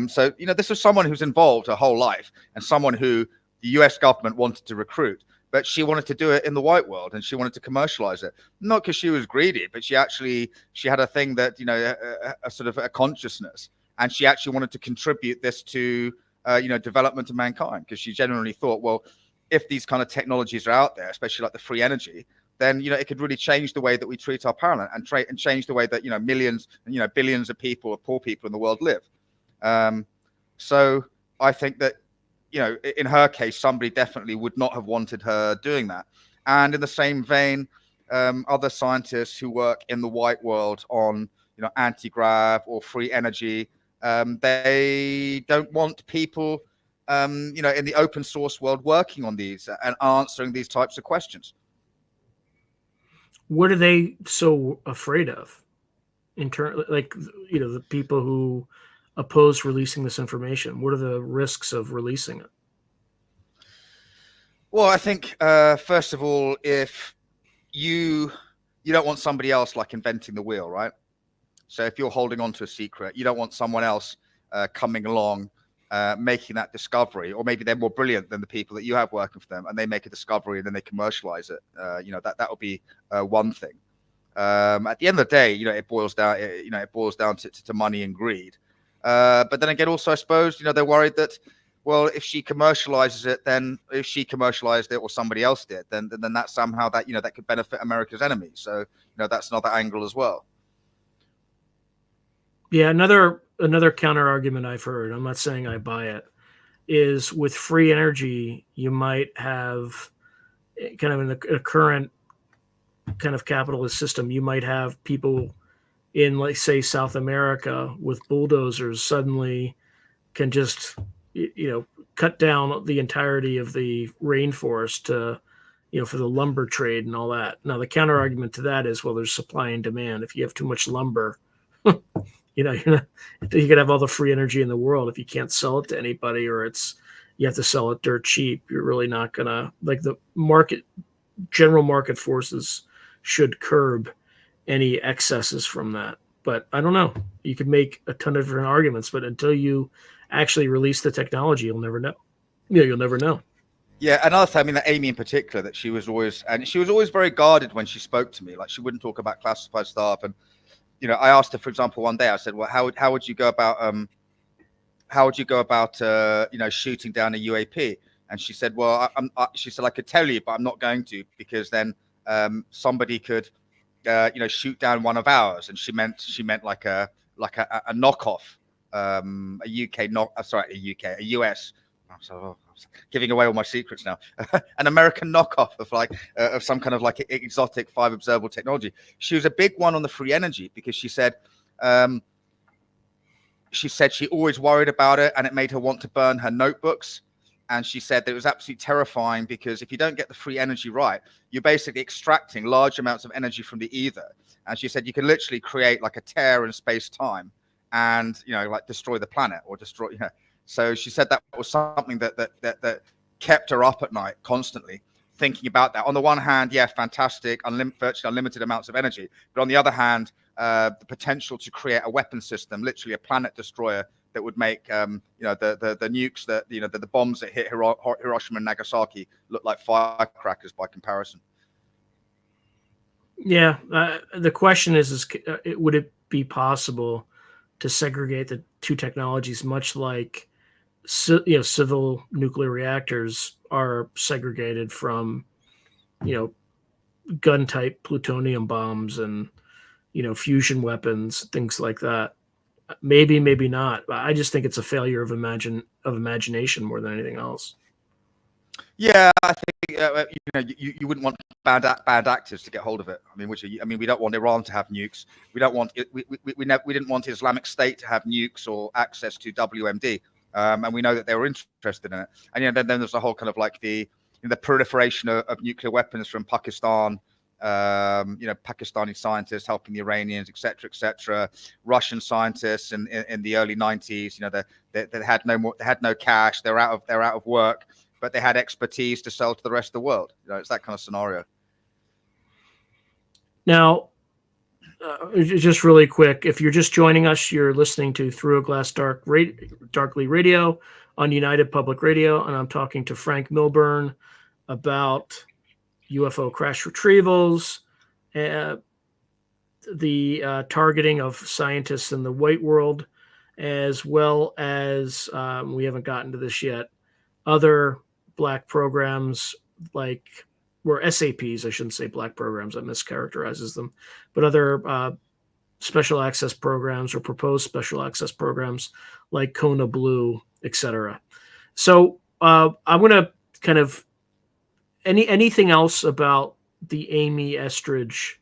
So, you know, this was someone who's involved her whole life and someone who the US government wanted to recruit, but she wanted to do it in the white world and she wanted to commercialize it. Not because she was greedy, but she had a thing that, you know, a sort of a consciousness, and she actually wanted to contribute this to development of mankind, because she genuinely thought, well, if these kind of technologies are out there, especially like the free energy, then it could really change the way that we treat our planet and change the way that millions and billions of people, or poor people in the world live. So I think that in her case, somebody definitely would not have wanted her doing that. And in the same vein, other scientists who work in the white world on anti-grav or free energy, they don't want people in the open source world working on these and answering these types of questions. What are they so afraid of? Like, the people who oppose releasing this information, what are the risks of releasing it? Well, I think first of all, if you don't want somebody else like inventing the wheel, right? So if you're holding on to a secret, you don't want someone else coming along, making that discovery, or maybe they're more brilliant than the people that you have working for them, and they make a discovery and then they commercialize it. That would be one thing. At the end of the day, it boils down, to money and greed. But then again, also, I suppose, they're worried that, well, if she commercializes it, then if she commercialized it or somebody else did, then that somehow that could benefit America's enemies. So that's another angle as well. Yeah, another counter argument I've heard, I'm not saying I buy it, is with free energy, you might have kind of in the current kind of capitalist system, you might have people in, like, say, South America with bulldozers suddenly can just cut down the entirety of the rainforest to for the lumber trade and all that. Now the counter argument to that is, well, there's supply and demand. If you have too much lumber, you could have all the free energy in the world. If you can't sell it to anybody, or you have to sell it dirt cheap, you're really not gonna, like, the general market forces should curb any excesses from that. But I don't know. You could make a ton of different arguments, but until you actually release the technology, you'll never know. You'll never know. Yeah, another thing, I mean, that Amy in particular, that she was always very guarded when she spoke to me. Like, she wouldn't talk about classified stuff. And I asked her, for example, one day, I said, well, how would you go about shooting down a UAP? And she said, well, she said, I could tell you, but I'm not going to, because then somebody could shoot down one of ours. And she meant like a knockoff, a US. I'm giving away all my secrets now. An American knockoff of some kind of like exotic 5 observable technology. She was a big one on the free energy, because she said she always worried about it, and it made her want to burn her notebooks. And she said that it was absolutely terrifying, because if you don't get the free energy right, you're basically extracting large amounts of energy from the ether. And she said you can literally create like a tear in space-time and, like, destroy the planet, or destroy, So she said that was something that kept her up at night constantly, thinking about that. On the one hand, yeah, fantastic, virtually unlimited amounts of energy. But on the other hand, the potential to create a weapon system, literally a planet destroyer, that would make the nukes, that the bombs that hit Hiroshima and Nagasaki look like firecrackers by comparison. Yeah, the question is would it be possible to segregate the two technologies, much like civil nuclear reactors are segregated from gun type plutonium bombs and fusion weapons, things like that? Maybe, maybe not. I just think it's a failure of imagination more than anything else. Yeah, I think you wouldn't want bad actors to get hold of it. I mean, we don't want Iran to have nukes. We don't want we didn't want Islamic State to have nukes or access to WMD. And we know that they were interested in it. And then there's a whole kind of like the proliferation of nuclear weapons from Pakistan. Pakistani scientists helping the Iranians, etc. Russian scientists in the early 90s. They had no cash. They're out of work, but they had expertise to sell to the rest of the world. It's that kind of scenario. Now, just really quick, if you're just joining us, you're listening to Through a Glass Darkly Radio on United Public Radio, and I'm talking to Franc Milburn about UFO crash retrievals, the targeting of scientists in the white world, as well as we haven't gotten to this yet, other black programs like or SAPs, I shouldn't say black programs, that mischaracterizes them, but other special access programs or proposed special access programs like Kona Blue, etc. So I'm going to kind of anything else about the Amy Estridge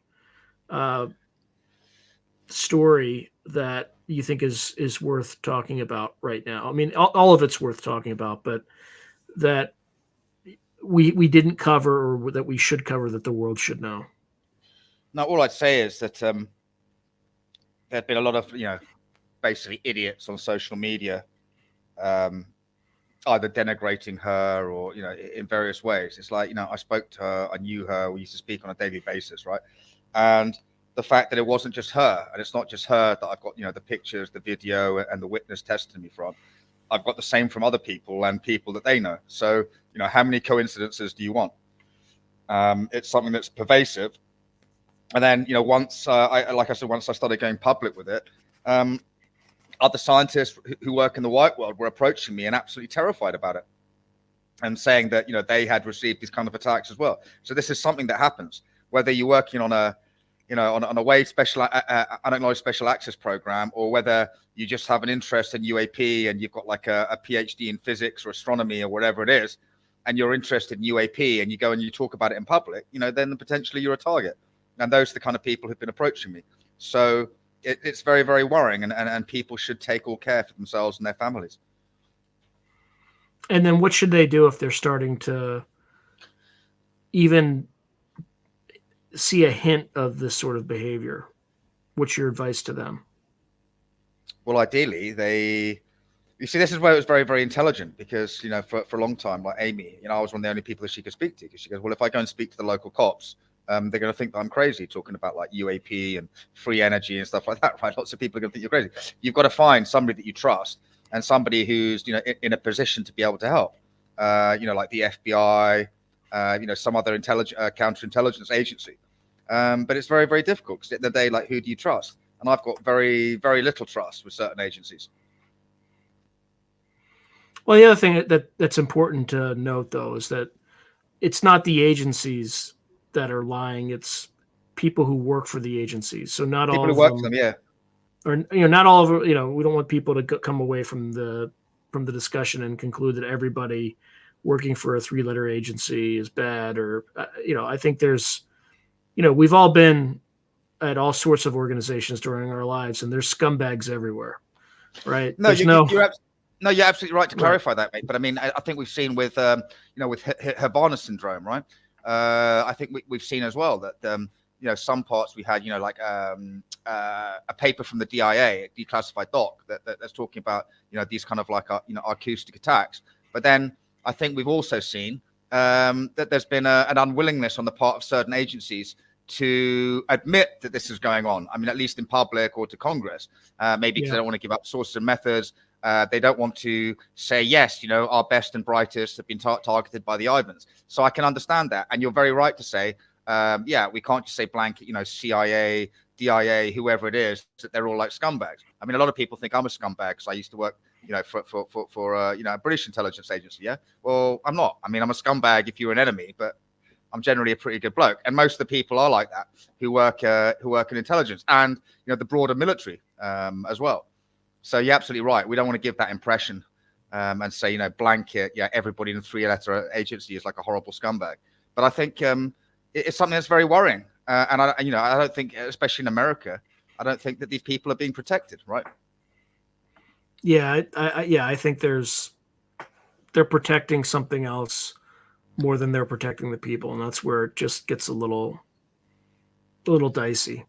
story that you think is worth talking about right now? I mean, all of it's worth talking about, but that we didn't cover or that we should cover that the world should know. Now, all I'd say is that there've been a lot of basically idiots on social media, either denigrating her or in various ways. It's like I spoke to her, I knew her, we used to speak on a daily basis, right? And the fact that it wasn't just her, and it's not just her that I've got the pictures, the video, and the witness testimony from. I've got the same from other people and people that they know. So how many coincidences do you want? It's something that's pervasive. And then once once I started going public with it, other scientists who work in the white world were approaching me and absolutely terrified about it, and saying that they had received these kind of attacks as well. So this is something that happens, whether you're working on a on a wave special unacknowledged special access program, or whether you just have an interest in UAP and you've got like a PhD in physics or astronomy or whatever it is, and you're interested in UAP and you go and you talk about it in public, then potentially you're a target. And those are the kind of people who've been approaching me. So it's very, very worrying, and people should take all care for themselves and their families. And then what should they do if they're starting to even see a hint of this sort of behavior? What's your advice to them? Well, ideally, you see, this is where it was very, very intelligent, because, for a long time, like Amy, I was one of the only people that she could speak to, because she goes, well, if I go and speak to the local cops, they're going to think that I'm crazy talking about like UAP and free energy and stuff like that, right? Lots of people are going to think you're crazy. You've got to find somebody that you trust, and somebody who's, in a position to be able to help, like the FBI, some other counterintelligence agency. But it's very, very difficult, because at the end of the day, like, who do you trust? And I've got very, very little trust with certain agencies. Well, the other thing that's important to note, though, is that it's not the agencies that are lying; it's people who work for the agencies. So not people all who of work them, for them, yeah. Or not all of we don't want people to come away from the discussion and conclude that everybody working for a 3-letter agency is bad, or I think there's we've all been at all sorts of organizations during our lives, and there's scumbags everywhere, right? No, you're absolutely right to clarify right. that, mate. But I mean, I think we've seen with with Havana syndrome, right? I think we've seen as well that some parts we had like a paper from the DIA, a declassified doc, that's talking about these kind of like acoustic attacks. But then I think we've also seen that there's been an unwillingness on the part of certain agencies to admit that this is going on. I mean, at least in public or to Congress, maybe because they don't want to give up sources and methods. They don't want to say, yes, our best and brightest have been targeted by the Ivans. So I can understand that. And you're very right to say, we can't just say blanket, CIA, DIA, whoever it is, that they're all like scumbags. I mean, a lot of people think I'm a scumbag because I used to work, for a British intelligence agency. Yeah. Well, I'm not. I mean, I'm a scumbag if you're an enemy, but I'm generally a pretty good bloke. And most of the people are like that who work in intelligence and, the broader military as well. So you're absolutely right. We don't want to give that impression and say, blanket, everybody in a 3-letter agency is like a horrible scumbag. But I think it's something that's very worrying. And I don't think, especially in America, I don't think that these people are being protected, right? Yeah, I think they're protecting something else more than they're protecting the people, and that's where it just gets a little dicey.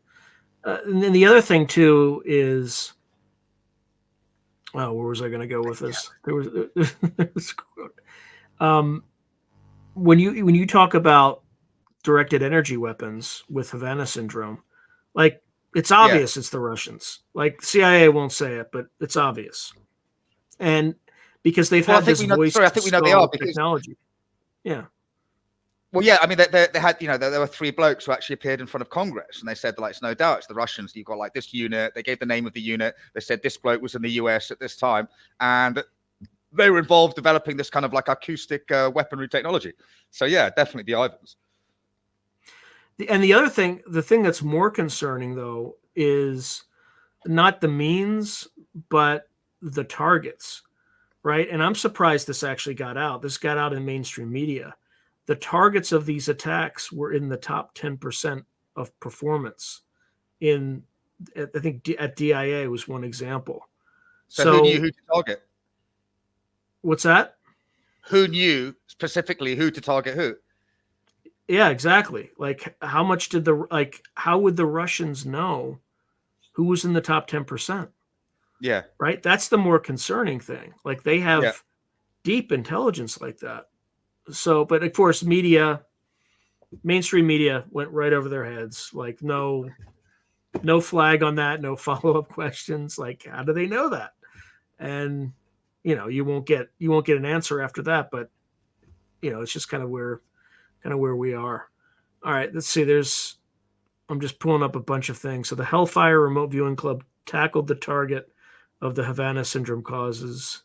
And then the other thing too is, where was I going to go with this? There was when you talk about directed energy weapons with Havana syndrome, like, it's obvious it's the Russians. Like, CIA won't say it, but it's obvious, and because they've had this voice. I think we know they are, because technology. Yeah. Well, yeah, I mean, they had, there were 3 blokes who actually appeared in front of Congress, and they said, like, it's no doubt it's the Russians. You've got like this unit. They gave the name of the unit. They said this bloke was in the US at this time, and they were involved developing this kind of like acoustic weaponry technology. So yeah, definitely the Ivans. And the other thing, the thing that's more concerning though, is not the means, but the targets, right? And I'm surprised this actually got out. This got out in mainstream media. The targets of these attacks were in the top 10% of performance. I think at DIA was one example. So who knew who to target? What's that? Who knew specifically who to target who? Yeah, exactly. Like, how much did how would the Russians know who was in the top 10%? Yeah. Right. That's the more concerning thing. Like, they have deep intelligence like that. So, but of course, mainstream media went right over their heads. Like, no flag on that, no follow-up questions. Like, how do they know that? And, you won't get an answer after that, but it's just kind of where we are. All right, let's see. I'm just pulling up a bunch of things. So the Hellfire Remote Viewing Club tackled the target of the Havana syndrome causes.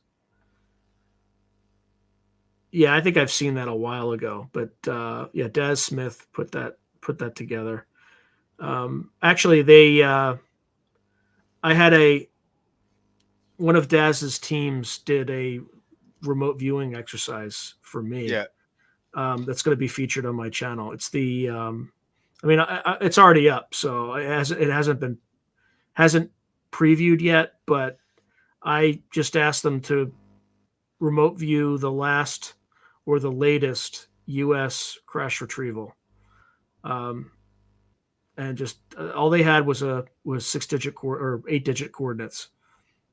Yeah, I think I've seen that a while ago, but yeah, Daz Smith put that together. Actually, I had one of Daz's teams did a remote viewing exercise for me. Yeah. That's going to be featured on my channel. It's it's already up, so it hasn't previewed yet, but I just asked them to remote view the last or the latest U.S. crash retrieval. And just all they had was 6-digit or 8-digit coordinates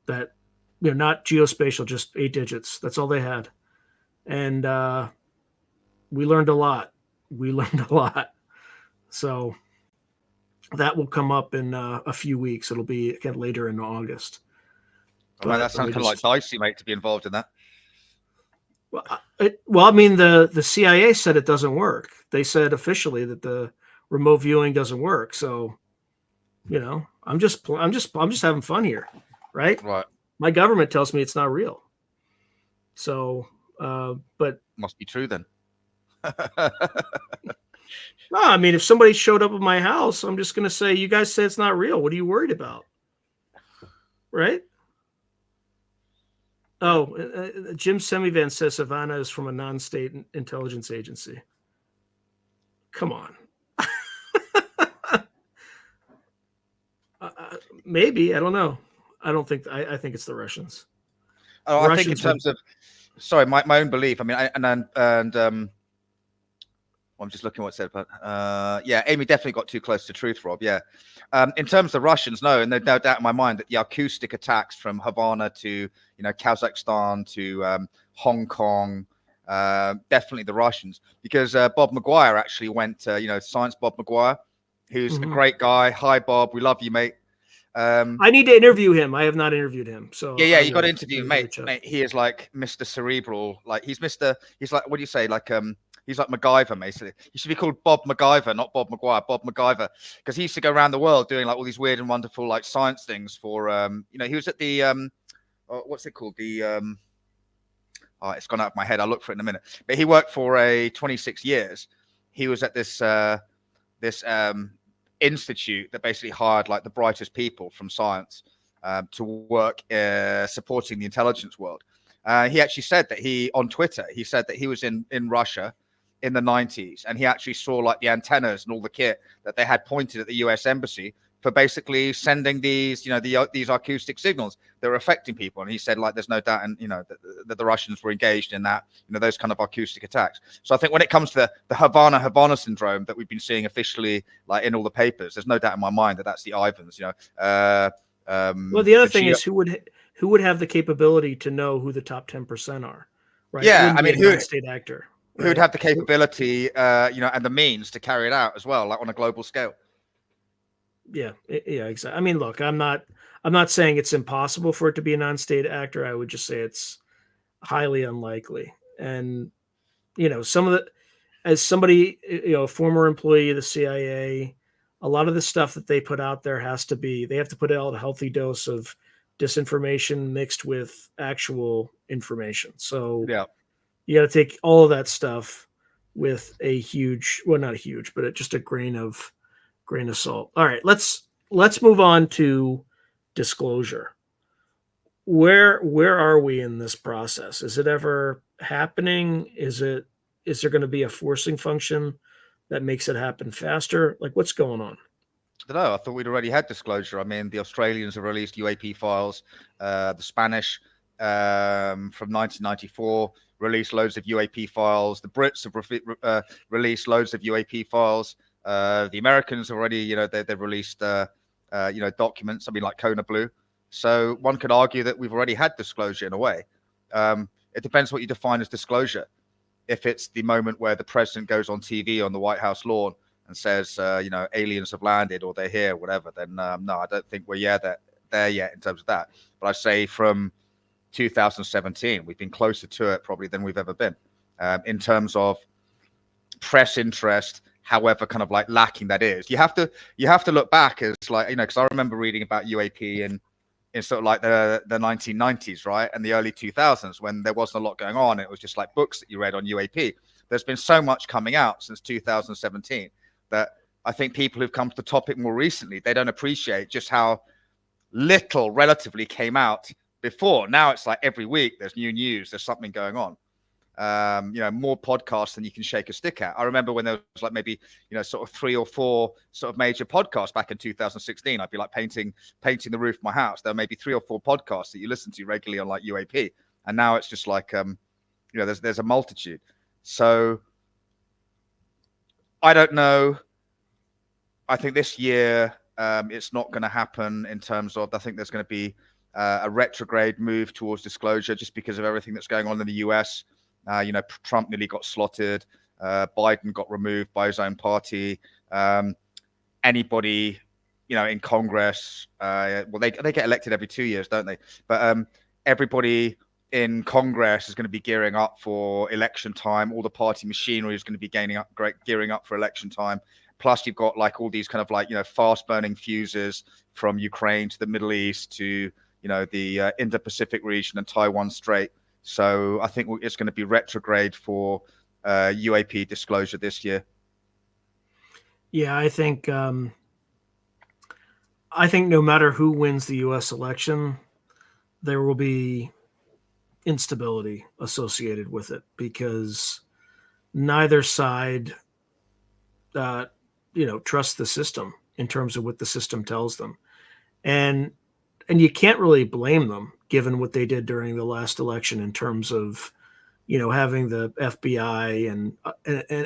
that, not geospatial, just 8 digits. That's all they had. And we learned a lot. So that will come up in a few weeks. It'll be again later in August. Oh, man, that sounds kind of like dicey, mate, to be involved in that. Well, I mean, the CIA said it doesn't work. They said officially that the remote viewing doesn't work. So, I'm just having fun here, right? Right. My government tells me it's not real. So, but must be true then. No, I mean, if somebody showed up at my house, I'm just going to say, you guys say it's not real. What are you worried about? Right? Oh, Jim Semivan says Havana is from a non-state intelligence agency. Come on. Maybe. I don't know. I don't think. I think it's the Russians. Oh, I think in terms of, sorry, my own belief. I mean, I'm just looking what it said, but yeah, Amy definitely got too close to truth, Rob. Yeah. In terms of the Russians, no, and there's no doubt in my mind that the acoustic attacks from Havana to, Kazakhstan to Hong Kong, definitely the Russians, because Bob Maguire actually went, Science Bob Maguire, who's a great guy. Hi, Bob. We love you, mate. I need to interview him. I have not interviewed him. So yeah, you got to interview him, mate. He is like Mr. Cerebral. Like he's like, what do you say? Like, he's like MacGyver, basically. He should be called Bob MacGyver, not Bob Maguire. Bob MacGyver, because he used to go around the world doing like all these weird and wonderful like science things for. He was at the what's it called? The oh, it's gone out of my head. I'll look for it in a minute. But he worked for 26 years. He was at this institute that basically hired like the brightest people from science to work supporting the intelligence world. He actually said that on Twitter, he said that he was in Russia in the 90s, and he actually saw like the antennas and all the kit that they had pointed at the US embassy for basically sending these, these acoustic signals that were affecting people. And he said, like, there's no doubt, and that the Russians were engaged in that, those kind of acoustic attacks. So I think when it comes to the Havana syndrome that we've been seeing officially, like in all the papers, there's no doubt in my mind that that's the Ivans. Well, the other thing is who would have the capability to know who the top 10% are, right? Yeah, I mean, who state actor? Who would have the capability, and the means to carry it out as well, like on a global scale. Yeah, exactly. I mean, look, I'm not saying it's impossible for it to be a non-state actor. I would just say it's highly unlikely. And some of as somebody, a former employee of the CIA, a lot of the stuff that they put out there they have to put out a healthy dose of disinformation mixed with actual information. So Yeah. you got to take all of that stuff with a huge, well, not a huge, but just a grain of salt. All right, let's move on to disclosure. Where are we in this process? Is it ever happening? Is there going to be a forcing function that makes it happen faster? Like, what's going on? I don't know. I thought we'd already had disclosure. I mean, the Australians have released UAP files. The Spanish from 1994 released loads of UAP files. The Brits have released loads of UAP files. The Americans have already, they've released, documents. I mean, like Kona Blue. So one could argue that we've already had disclosure in a way. It depends what you define as disclosure. If it's the moment where the president goes on TV on the White House lawn and says, aliens have landed or they're here, whatever, then no, I don't think we're there yet in terms of that. But I say from 2017, we've been closer to it probably than we've ever been in terms of press interest, however kind of like lacking that is. You have to look back as like, because I remember reading about UAP in sort of like the 1990s, right? And the early 2000s when there wasn't a lot going on. It was just like books that you read on UAP. There's been so much coming out since 2017 that I think people who've come to the topic more recently, they don't appreciate just how little relatively came out before. Now it's like every week there's new news, there's something going on. More podcasts than you can shake a stick at. I remember when there was like maybe, sort of 3 or 4 sort of major podcasts back in 2016. I'd be like painting the roof of my house. There were maybe 3 or 4 podcasts that you listen to regularly on like UAP. And now it's just like, there's a multitude. So I don't know. I think this year it's not going to happen in terms of, I think there's going to be a retrograde move towards disclosure just because of everything that's going on in the US. Trump nearly got slotted. Biden got removed by his own party. Anybody, in Congress, they get elected every 2 years, don't they? But everybody in Congress is going to be gearing up for election time. All the party machinery is going to be gearing up for election time. Plus, you've got like all these kind of like, fast burning fuses from Ukraine to the Middle East to, the Indo-Pacific region and Taiwan Strait. So I think it's going to be retrograde for UAP disclosure this year. Yeah, I think no matter who wins the U.S. election, there will be instability associated with it because neither side, trusts the system in terms of what the system tells them, and you can't really blame them given what they did during the last election in terms of, having the FBI and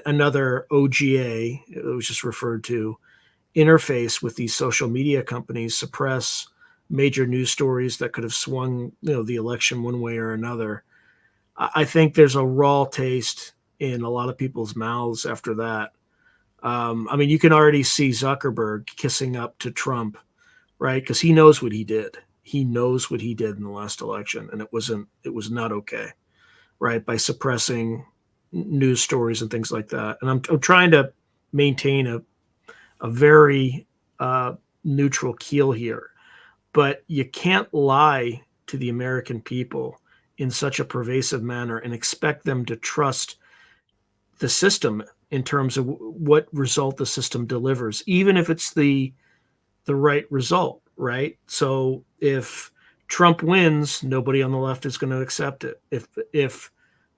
another OGA, it was just referred to, interface with these social media companies, suppress major news stories that could have swung, the election one way or another. I think there's a raw taste in a lot of people's mouths after that. You can already see Zuckerberg kissing up to Trump, right? Because he knows what he did. He knows what he did in the last election, and it was not okay, right? By suppressing news stories and things like that. And I'm trying to maintain a very neutral keel here, but you can't lie to the American people in such a pervasive manner and expect them to trust the system in terms of what result the system delivers, even if it's the right result, right? So if Trump wins, nobody on the left is going to accept it. If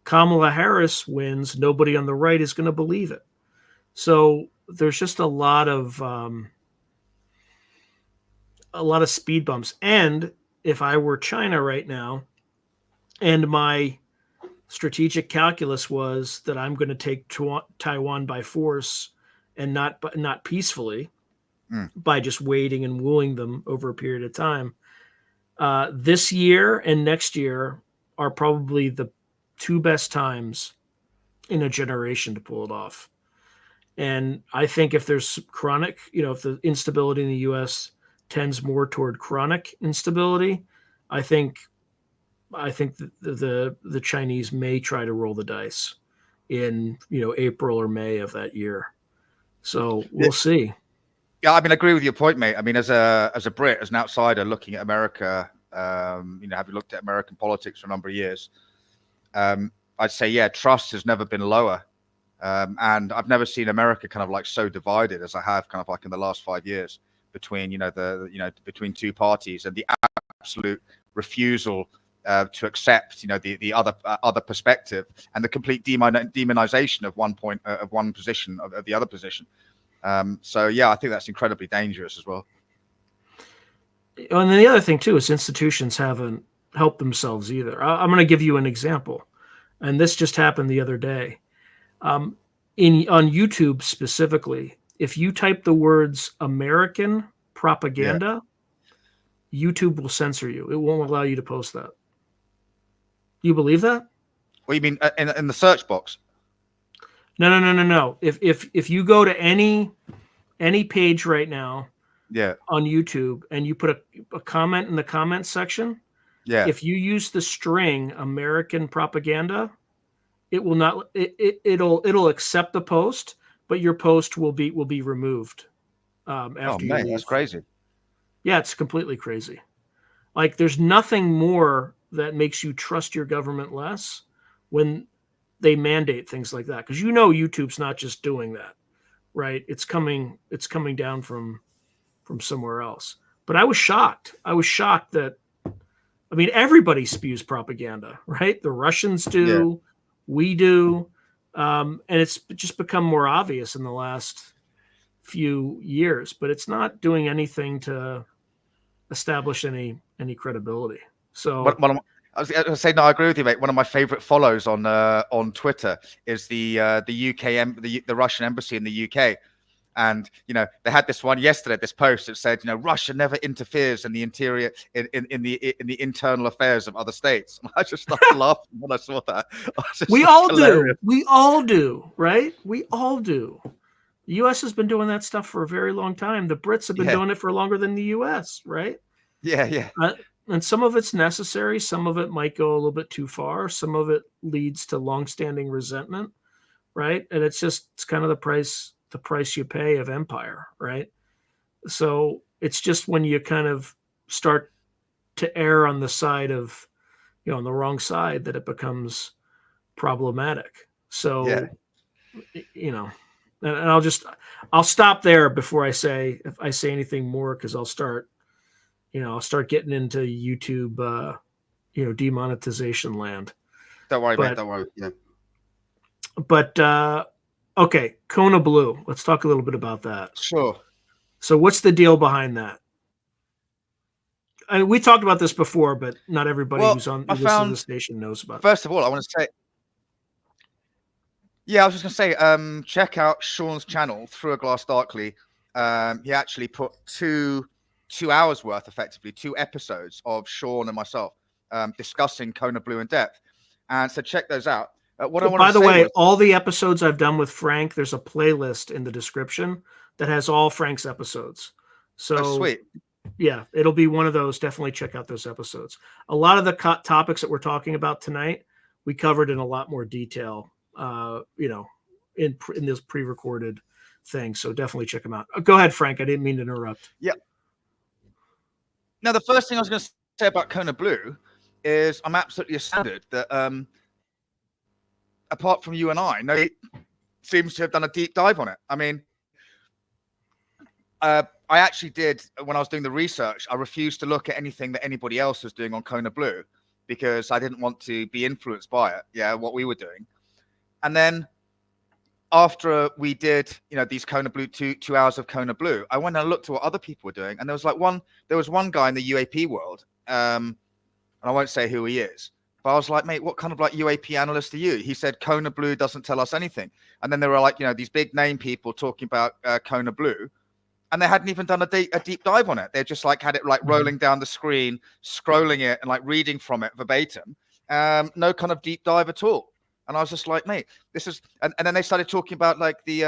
Kamala Harris wins, nobody on the right is going to believe it. So there's just a lot of speed bumps. And if I were China right now, and my strategic calculus was that I'm going to take Taiwan by force and not peacefully, by just waiting and wooing them over a period of time. This year and next year are probably the 2 best times in a generation to pull it off. And I think if there's chronic, if the instability in the U.S. tends more toward chronic instability, I think the Chinese may try to roll the dice in April or May of that year. So we'll see. Yeah, I mean, I agree with your point, mate. I mean, as a Brit, as an outsider looking at America, having looked at American politics for a number of years, I'd say, yeah, trust has never been lower. And I've never seen America kind of like so divided as I have kind of like in the last 5 years between, between two parties, and the absolute refusal to accept, the other perspective, and the complete demonization of one position of the other position. So yeah, I think that's incredibly dangerous as well. And then the other thing too is institutions haven't helped themselves either. I'm going to give you an example, and this just happened the other day. On YouTube specifically, if you type the words American propaganda, YouTube will censor you. It won't allow you to post that. Do you believe that? What do you mean in the search box? No. If you go to any page right now, on YouTube, and you put a comment in the comments section, if you use the string American propaganda, it will not. It'll accept the post, but your post will be removed. After you leave. That's crazy. Yeah, it's completely crazy. Like, there's nothing more that makes you trust your government less when they mandate things like that, because YouTube's not just doing that, right? It's coming down from somewhere else. But I was shocked. That, I mean, everybody spews propaganda, right? The Russians do, we do, and it's just become more obvious in the last few years. But it's not doing anything to establish any credibility. So I was going to say, no, I agree with you, mate. One of my favorite follows on Twitter is the UK, the Russian embassy in the UK. And, they had this one yesterday, this post that said, Russia never interferes in the interior, in the internal affairs of other states. And I just started laughing when I saw that. We all do. We all do, right? We all do. The U.S. has been doing that stuff for a very long time. The Brits have been doing it for longer than the U.S., right? Yeah. And some of it's necessary. Some of it might go a little bit too far. Some of it leads to longstanding resentment, right? And it's kind of the price you pay of empire, right? So it's just when you kind of start to err on the side of, on the wrong side, that it becomes problematic. So, and I'll stop there before if I say anything more, because I'll start getting into YouTube, demonetization land. Don't worry, mate. Don't worry. Yeah. But, okay, Kona Blue. Let's talk a little bit about that. Sure. So what's the deal behind that? I mean, we talked about this before, but not everybody who listens to the station knows about it. First of all, I want to say, I was just going to say, check out Sean's channel, Through a Glass Darkly. He actually put two hours worth, effectively, 2 episodes of Sean and myself discussing Kona Blue in depth. And so check those out. By the way, all the episodes I've done with Frank, there's a playlist in the description that has all Frank's episodes. So sweet. Yeah, it'll be one of those. Definitely check out those episodes. A lot of the topics that we're talking about tonight, we covered in a lot more detail, in this pre-recorded thing. So definitely check them out. Go ahead, Frank. I didn't mean to interrupt. Yeah. Now, the first thing I was going to say about Kona Blue is I'm absolutely astounded that, apart from you and I, nobody seems to have done a deep dive on it. I mean, I actually did, when I was doing the research, I refused to look at anything that anybody else was doing on Kona Blue because I didn't want to be influenced by it, what we were doing. And then after we did, these Kona Blue, two hours of Kona Blue, I went and looked at what other people were doing. And there was one guy in the UAP world, and I won't say who he is, but I was like, mate, what kind of UAP analyst are you? He said, Kona Blue doesn't tell us anything. And then there were these big name people talking about Kona Blue, and they hadn't even done a deep dive on it. They just had it rolling down the screen, scrolling it and reading from it verbatim. No kind of deep dive at all. And I was just like, mate, this is, and then they started talking about the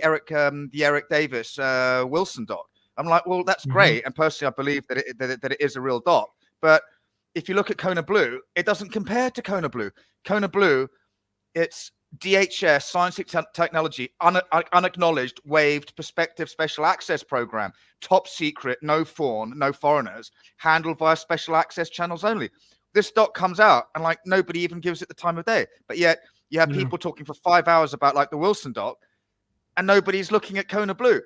Eric Davis Wilson doc. I'm like, well, that's great. And personally, I believe that it is a real doc. But if you look at Kona Blue, it doesn't compare to Kona Blue. Kona Blue, it's DHS, Science and Technology, unacknowledged, waived prospective special access program, top secret, no foreigners, handled via special access channels only. This doc comes out and like nobody even gives it the time of day. But yet you have people talking for 5 hours about like the Wilson doc and nobody's looking at Kona Blue.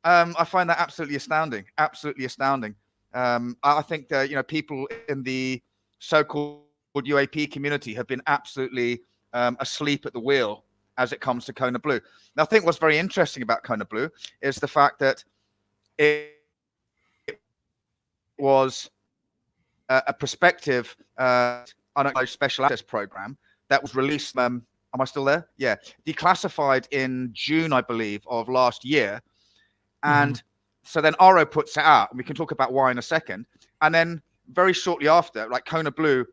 I find that absolutely astounding. Absolutely astounding. I think that, you know, people in the so-called UAP community have been absolutely asleep at the wheel as it comes to Kona Blue. Now, I think what's very interesting about Kona Blue is the fact that it was a prospective unacknowledged special access program that was released. Am I still there? Yeah, declassified in June, I believe, of last year. And so then RO puts it out, and we can talk about why in a second. And then very shortly after, like Kona Blue,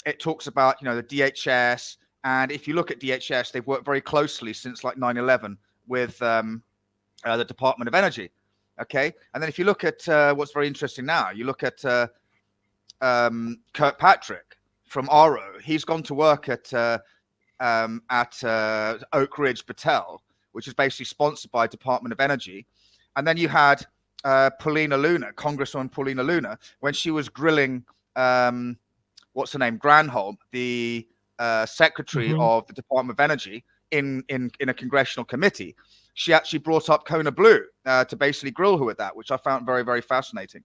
it talks about, you know, the DHS. And if you look at DHS, they've worked very closely since like 9/11 with the Department of Energy. Okay. And then if you look at what's very interesting now, you look at Kirkpatrick from RO. He's gone to work at Oak Ridge Battelle, which is basically sponsored by Department of Energy. And then you had Paulina Luna, Congresswoman Paulina Luna, when she was grilling, what's her name, Granholm, the secretary of the Department of Energy in a congressional committee. She actually brought up Kona Blue to basically grill her with that, which I found very, very fascinating.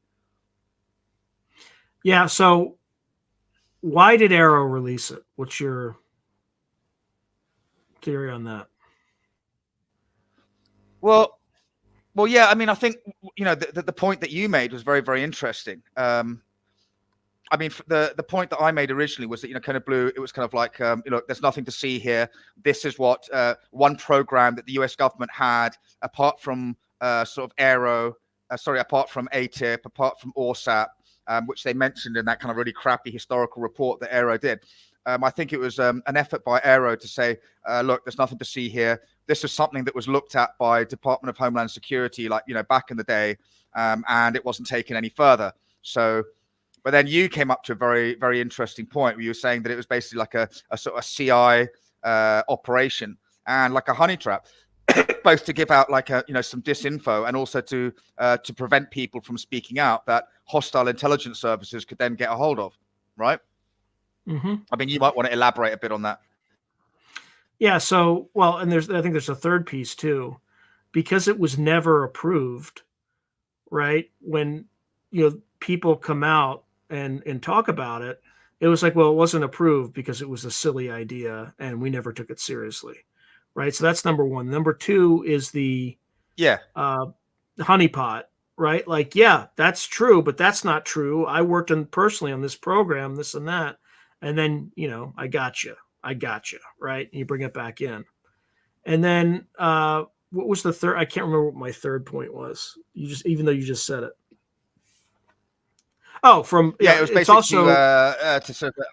Yeah. So why did Arrow release it? What's your theory on that? Well, yeah. I mean, I think, you know, the point that you made was very, very interesting. I mean, the point that I made originally was that, you know, Kona Blue, it was kind of like, you know, there's nothing to see here. This is what one program that the US government had, apart from sort of apart from ATIP, apart from ORSAP, which they mentioned in that kind of really crappy historical report that Aero did. I think it was an effort by Aero to say, look, there's nothing to see here. This was something that was looked at by Department of Homeland Security, like, you know, back in the day, and it wasn't taken any further. So, but then you came up to a very, very interesting point where you were saying that it was basically like a sort of CI operation and like a honey trap, both to give out like some disinfo and also to prevent people from speaking out that hostile intelligence services could then get a hold of, right? I mean, you might want to elaborate a bit on that. Yeah. So, well, and I think there's a third piece too, because it was never approved, right? When, you know, people come out and talk about it, it was like, well, it wasn't approved because it was a silly idea and we never took it seriously, right? So that's number one. Number two is the honeypot, right? Like, yeah, that's true, but that's not true. I worked personally on this program, this and that, and then, you know, I got you, right? And you bring it back in, and then what was the third? I can't remember what my third point was. Even though you just said it. Oh, it was basically it's also to serve that.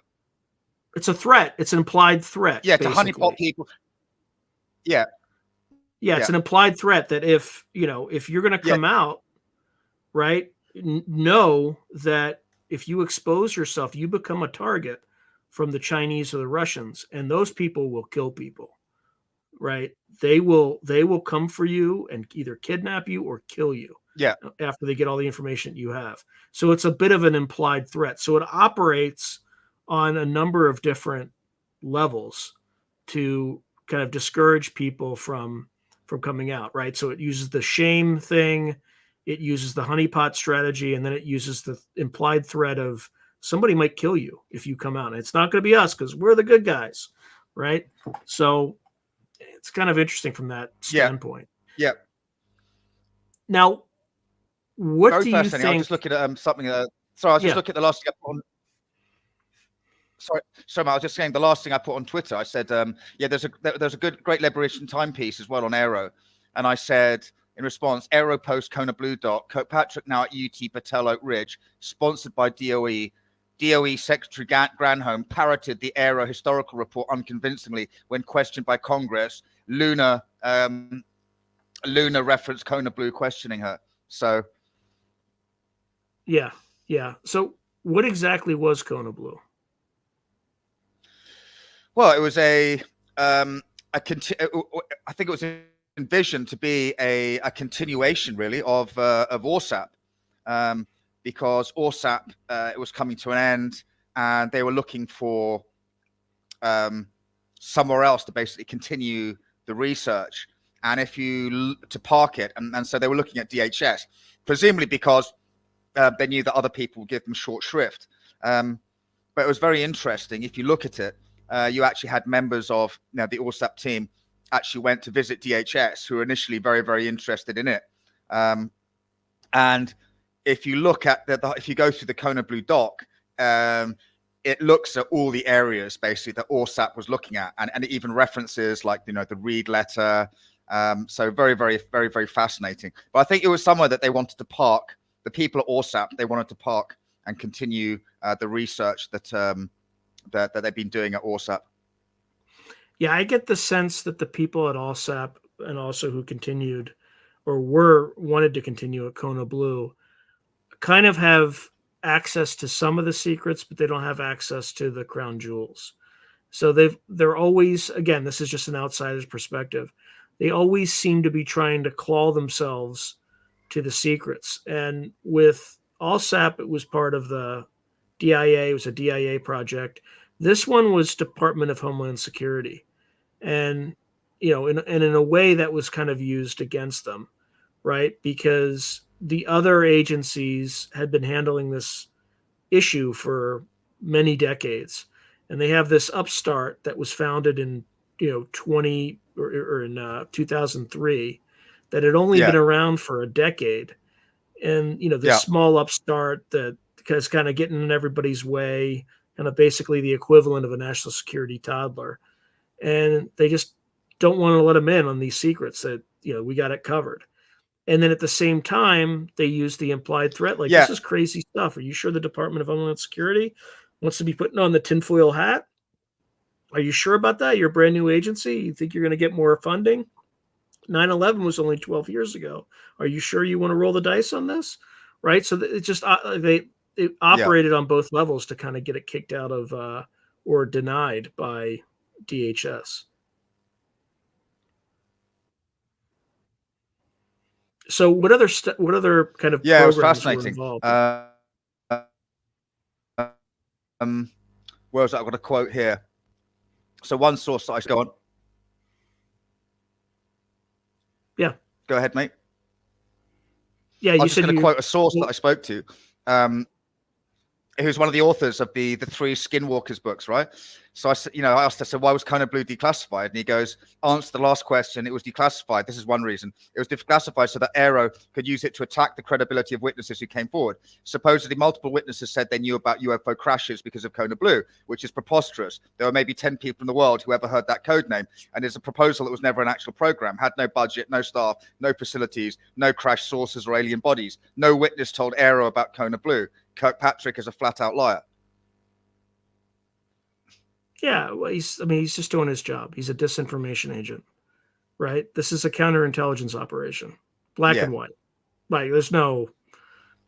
It's a threat. It's an implied threat. Yeah, basically. to honeypot people. Yeah, it's an implied threat that if you're going to come out, right, know that if you expose yourself, you become a target from the Chinese or the Russians, and those people will kill people, right? They will come for you and either kidnap you or kill you. Yeah. After they get all the information you have. So it's a bit of an implied threat. So it operates on a number of different levels to kind of discourage people from coming out, right? So it uses the shame thing, it uses the honeypot strategy, and then it uses the implied threat of somebody might kill you if you come out. And it's not going to be us because we're the good guys, right? So it's kind of interesting from that standpoint. Yeah. Now, what do you think? I was just looking at something. Sorry, I was just looking at the last thing I put on. Sorry, I was just saying the last thing I put on Twitter. I said, there's a great liberation timepiece as well on Aero, and I said in response, Aero post Kona Blue doc, Kirkpatrick now at UT Battelle Oak Ridge, sponsored by DOE. DOE Secretary Granholm parroted the Aero historical report unconvincingly when questioned by Congress. Luna referenced Kona Blue questioning her. So. Yeah. So what exactly was Kona Blue? Well, it was a I think it was envisioned to be a continuation, really, of ORSAP, because ORSAP it was coming to an end, and they were looking for somewhere else to basically continue the research, and to park it, and so they were looking at DHS, presumably because they knew that other people would give them short shrift. But it was very interesting. If you look at it, you actually had members of the ORSAP team actually went to visit DHS, who were initially very, very interested in it. And if you look at if you go through the Kona Blue doc, it looks at all the areas basically that ORSAP was looking at, and it even references like the Reed letter. So very, very, very, very fascinating. But I think it was somewhere that they wanted to park. The people at ORSAP, they wanted to park and continue the research that they've been doing at ORSAP. Yeah, I get the sense that the people at ORSAP, and also who continued or wanted to continue at Kona Blue, kind of have access to some of the secrets, but they don't have access to the crown jewels. So they're always, again, this is just an outsider's perspective, they always seem to be trying to claw themselves to the secrets. And with ORSAP, it was part of the DIA. It was a DIA project. This one was Department of Homeland Security. And, in a way that was kind of used against them, right? Because the other agencies had been handling this issue for many decades. And they have this upstart that was founded in, 2003, that had only been around for a decade. And, this small upstart that is kind of getting in everybody's way, kind of basically the equivalent of a national security toddler. And they just don't want to let them in on these secrets that, we got it covered. And then at the same time, they use the implied threat. Like, this is crazy stuff. Are you sure the Department of Homeland Security wants to be putting on the tinfoil hat? Are you sure about that? You're a brand new agency. You think you're going to get more funding? 9/11 was only 12 years ago. Are you sure you want to roll the dice on this? Right. So it just, it operated on both levels to kind of get it kicked out of or denied by DHS. So what other kind of it was programs fascinating. were involved? Where was that? I've got a quote here. So one source that I go on. Yeah. Go ahead, mate. Yeah, I'm just going to quote a source that I spoke to. Who's one of the authors of the 3 Skinwalkers books, right? So I asked, I said, why was Kona Blue declassified? And he goes, answer the last question. It was declassified. This is one reason. It was declassified so that Aero could use it to attack the credibility of witnesses who came forward. Supposedly, multiple witnesses said they knew about UFO crashes because of Kona Blue, which is preposterous. There were maybe 10 people in the world who ever heard that code name. And it's a proposal that was never an actual program, had no budget, no staff, no facilities, no crash sources or alien bodies. No witness told Aero about Kona Blue. Kirkpatrick is a flat-out liar. Yeah, well, he's just doing his job. He's a disinformation agent, right? This is a counterintelligence operation, black and white. Like, there's no.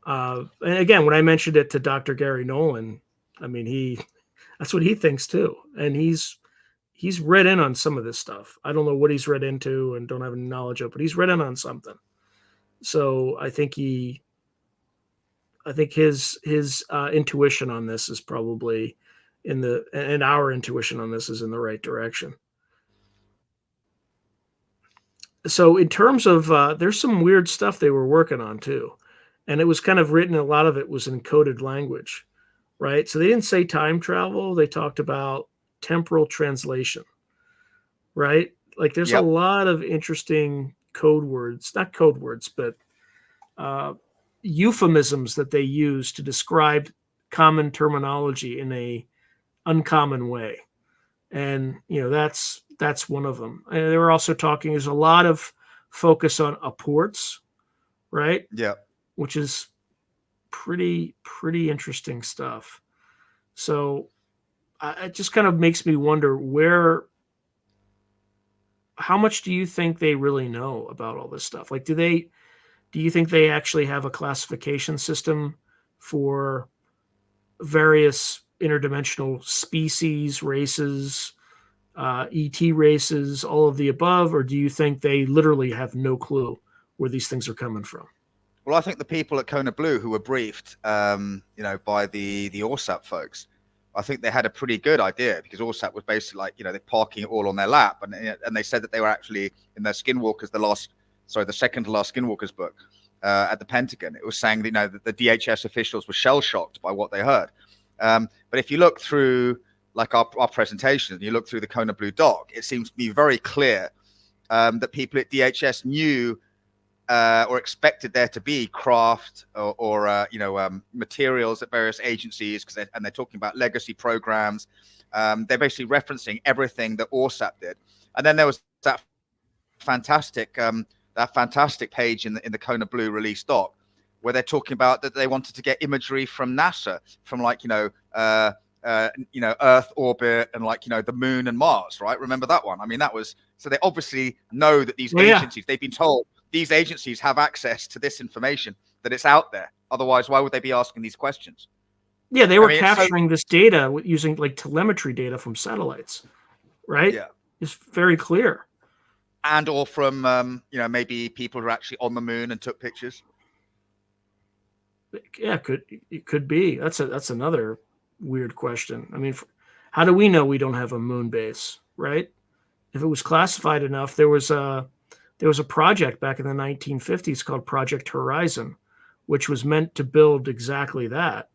And again, when I mentioned it to Dr. Gary Nolan, that's what he thinks too, and he's read in on some of this stuff. I don't know what he's read into and don't have any knowledge of, but he's read in on something. So I think his intuition on this is probably and our intuition on this is in the right direction. So in terms of, there's some weird stuff they were working on too. And it was kind of written, a lot of it was in coded language, right? So they didn't say time travel. They talked about temporal translation, right? Like there's a lot of interesting code words, not code words, but euphemisms that they use to describe common terminology in a uncommon way. And, that's one of them. And they were also talking, there's a lot of focus on apports, right? Yeah. Which is pretty interesting stuff. So it just kind of makes me wonder how much do you think they really know about all this stuff? Like, do you think they actually have a classification system for various interdimensional species, races, ET races, all of the above, or do you think they literally have no clue where these things are coming from? Well, I think the people at Kona Blue who were briefed, by the ORSAP folks, I think they had a pretty good idea, because ORSAP was basically like, they're parking it all on their lap, and they said that they were actually in their Skinwalkers, the second to last Skinwalkers book at the Pentagon. It was saying that, that the DHS officials were shell shocked by what they heard. But if you look through like our presentation, and you look through the Kona Blue doc, it seems to be very clear that people at DHS knew or expected there to be craft or materials at various agencies, and they're talking about legacy programs. They're basically referencing everything that ORSAP did. And then there was that fantastic page in the Kona Blue release doc, where they're talking about that they wanted to get imagery from NASA, from Earth orbit and the moon and Mars, right? Remember that one? I mean, so they obviously know that these agencies, they've been told these agencies have access to this information, that it's out there. Otherwise, why would they be asking these questions? Yeah, they were capturing this data using telemetry data from satellites, right? Yeah, it's very clear. And or from maybe people who are actually on the moon and took pictures. Yeah, it could be. That's another weird question. I mean, how do we know we don't have a moon base, right? If it was classified enough, there was a project back in the 1950s called Project Horizon, which was meant to build exactly that.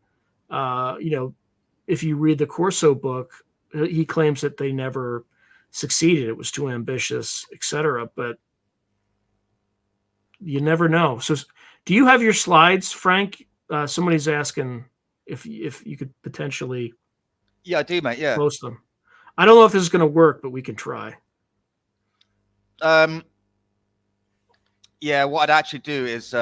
If you read the Corso book, he claims that they never succeeded. It was too ambitious, etc. But you never know. So, do you have your slides, Frank? Somebody's asking if you could potentially. Yeah, I do, mate. Yeah, post them. I don't know if this is going to work, but we can try. Yeah, what I'd actually do is,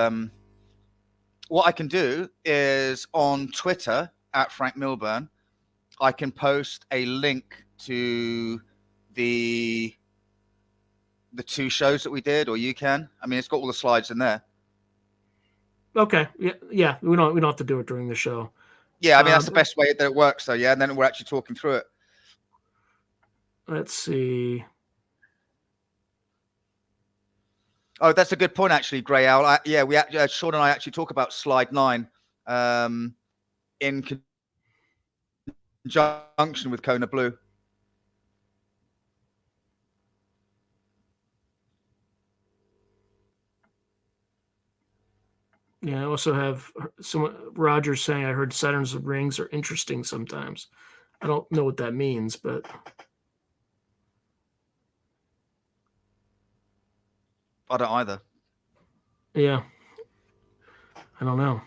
what I can do is on Twitter at Franc Milburn, I can post a link to the two shows that we did, or you can. I mean, it's got all the slides in there. Okay. Yeah. We don't have to do it during the show. Yeah, I mean, that's the best way that it works, though. Yeah, and then we're actually talking through it. Let's see. Oh, that's a good point, actually, Grey Owl. Sean and I actually talk about slide 9 in conjunction with Kona Blue. Yeah, I also have Roger saying, I heard Saturn's rings are interesting sometimes. I don't know what that means, but I don't either. Yeah, I don't know.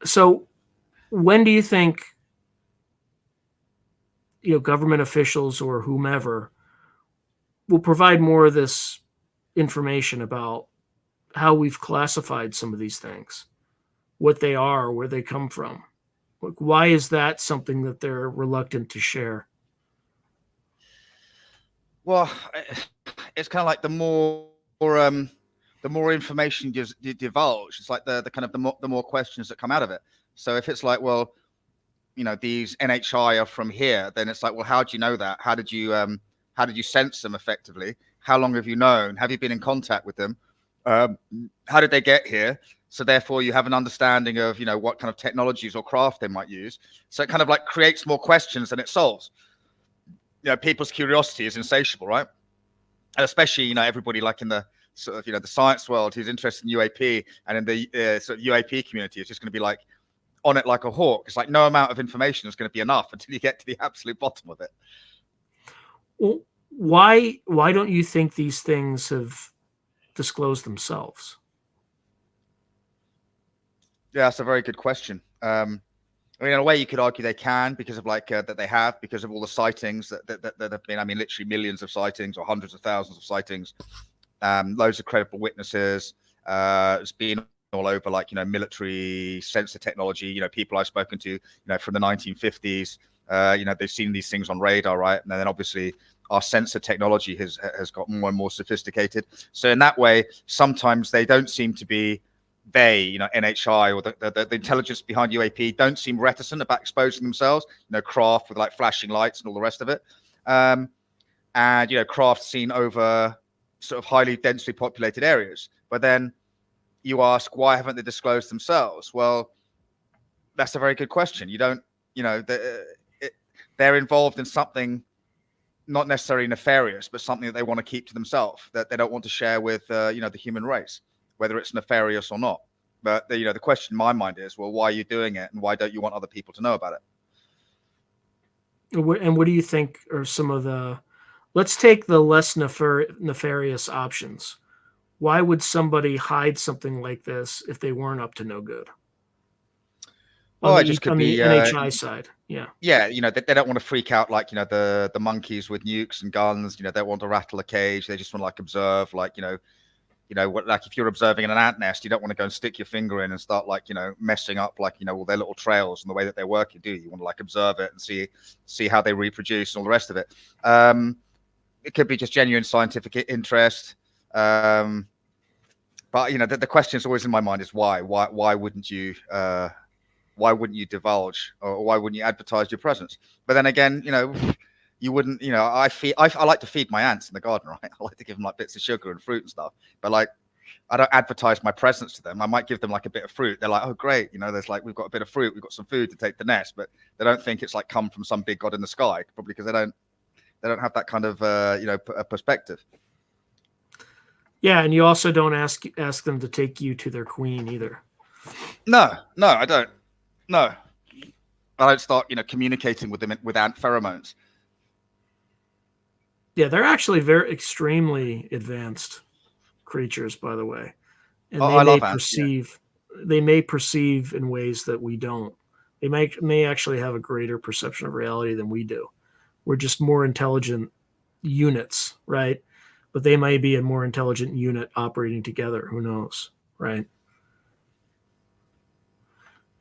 So when do you think government officials or whomever will provide more of this information about how we've classified some of these things, what they are, where they come from? Like, why is that something that they're reluctant to share? Well, it's kind of like the more information you divulge, it's like the more questions that come out of it. So if it's like, well, these NHI are from here, then it's like, well, how do you know that? How did you sense them effectively? How long have you known? Have you been in contact with them? How did they get here? So therefore you have an understanding of, what kind of technologies or craft they might use. So it kind of like creates more questions than it solves. People's curiosity is insatiable, right? And especially, everybody like in the sort of, the science world who's interested in UAP and in the sort of UAP community is just going to be like on it like a hawk. It's like no amount of information is going to be enough until you get to the absolute bottom of it. Well, why don't you think these things have disclosed themselves? Yeah, that's a very good question. I mean, in a way, you could argue they can because of that they have, because of all the sightings that have been. I mean, literally millions of sightings or hundreds of thousands of sightings, loads of credible witnesses. It's been all over, military sensor technology. People I've spoken to, from the 1950s. They've seen these things on radar, right? And then obviously our sensor technology has got more and more sophisticated. So in that way, sometimes they don't seem to be. NHI or the intelligence behind UAP don't seem reticent about exposing themselves, craft with flashing lights and all the rest of it. and craft seen over sort of highly densely populated areas. But then you ask, why haven't they disclosed themselves? Well, that's a very good question. You don't, they're involved in something not necessarily nefarious, but something that they want to keep to themselves, that they don't want to share with, the human race, whether it's nefarious or not. But the question in my mind is, well, why are you doing it, and why don't you want other people to know about it? And what do you think are some of the? Let's take the less nefarious options. Why would somebody hide something like this if they weren't up to no good? Well, it just could be NHI side. Yeah. Yeah, they don't want to freak out like the monkeys with nukes and guns. They want to rattle a cage. They just want to like observe, like like if you're observing an ant nest, you don't want to go and stick your finger in and start like messing up like all their little trails and the way that they're working. Do you want to like observe it and see how they reproduce and all the rest of it? It could be just genuine scientific interest. But the question is always in my mind is why wouldn't you divulge, or why wouldn't you advertise your presence? But then again, you wouldn't, I like to feed my ants in the garden, right? I like to give them like bits of sugar and fruit and stuff, but like, I don't advertise my presence to them. I might give them like a bit of fruit. They're like, oh, great. There's like, we've got a bit of fruit. We've got some food to take to the nest, but they don't think it's like come from some big God in the sky, probably because they don't have that kind of, perspective. Yeah. And you also don't ask them to take you to their queen either. No, I don't. No, I don't start, communicating with them with ant pheromones. Yeah, they're actually very extremely advanced creatures, by the way, and they may perceive in ways that we don't. They may actually have a greater perception of reality than we do. We're just more intelligent units, right? But they may be a more intelligent unit operating together. Who knows, right?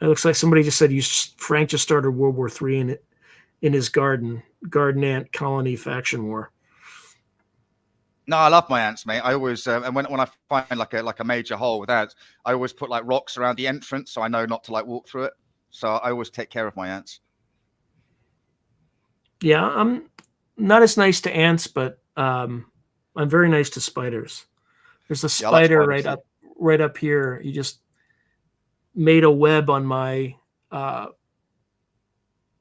It looks like somebody just said Frank just started World War III in his garden ant colony faction war. No, I love my ants, mate. I always and when I find like a major hole with ants, I always put like rocks around the entrance so I know not to like walk through it. So I always take care of my ants. Yeah, I'm not as nice to ants, but I'm very nice to spiders. There's a spider right up here. You just made a web on my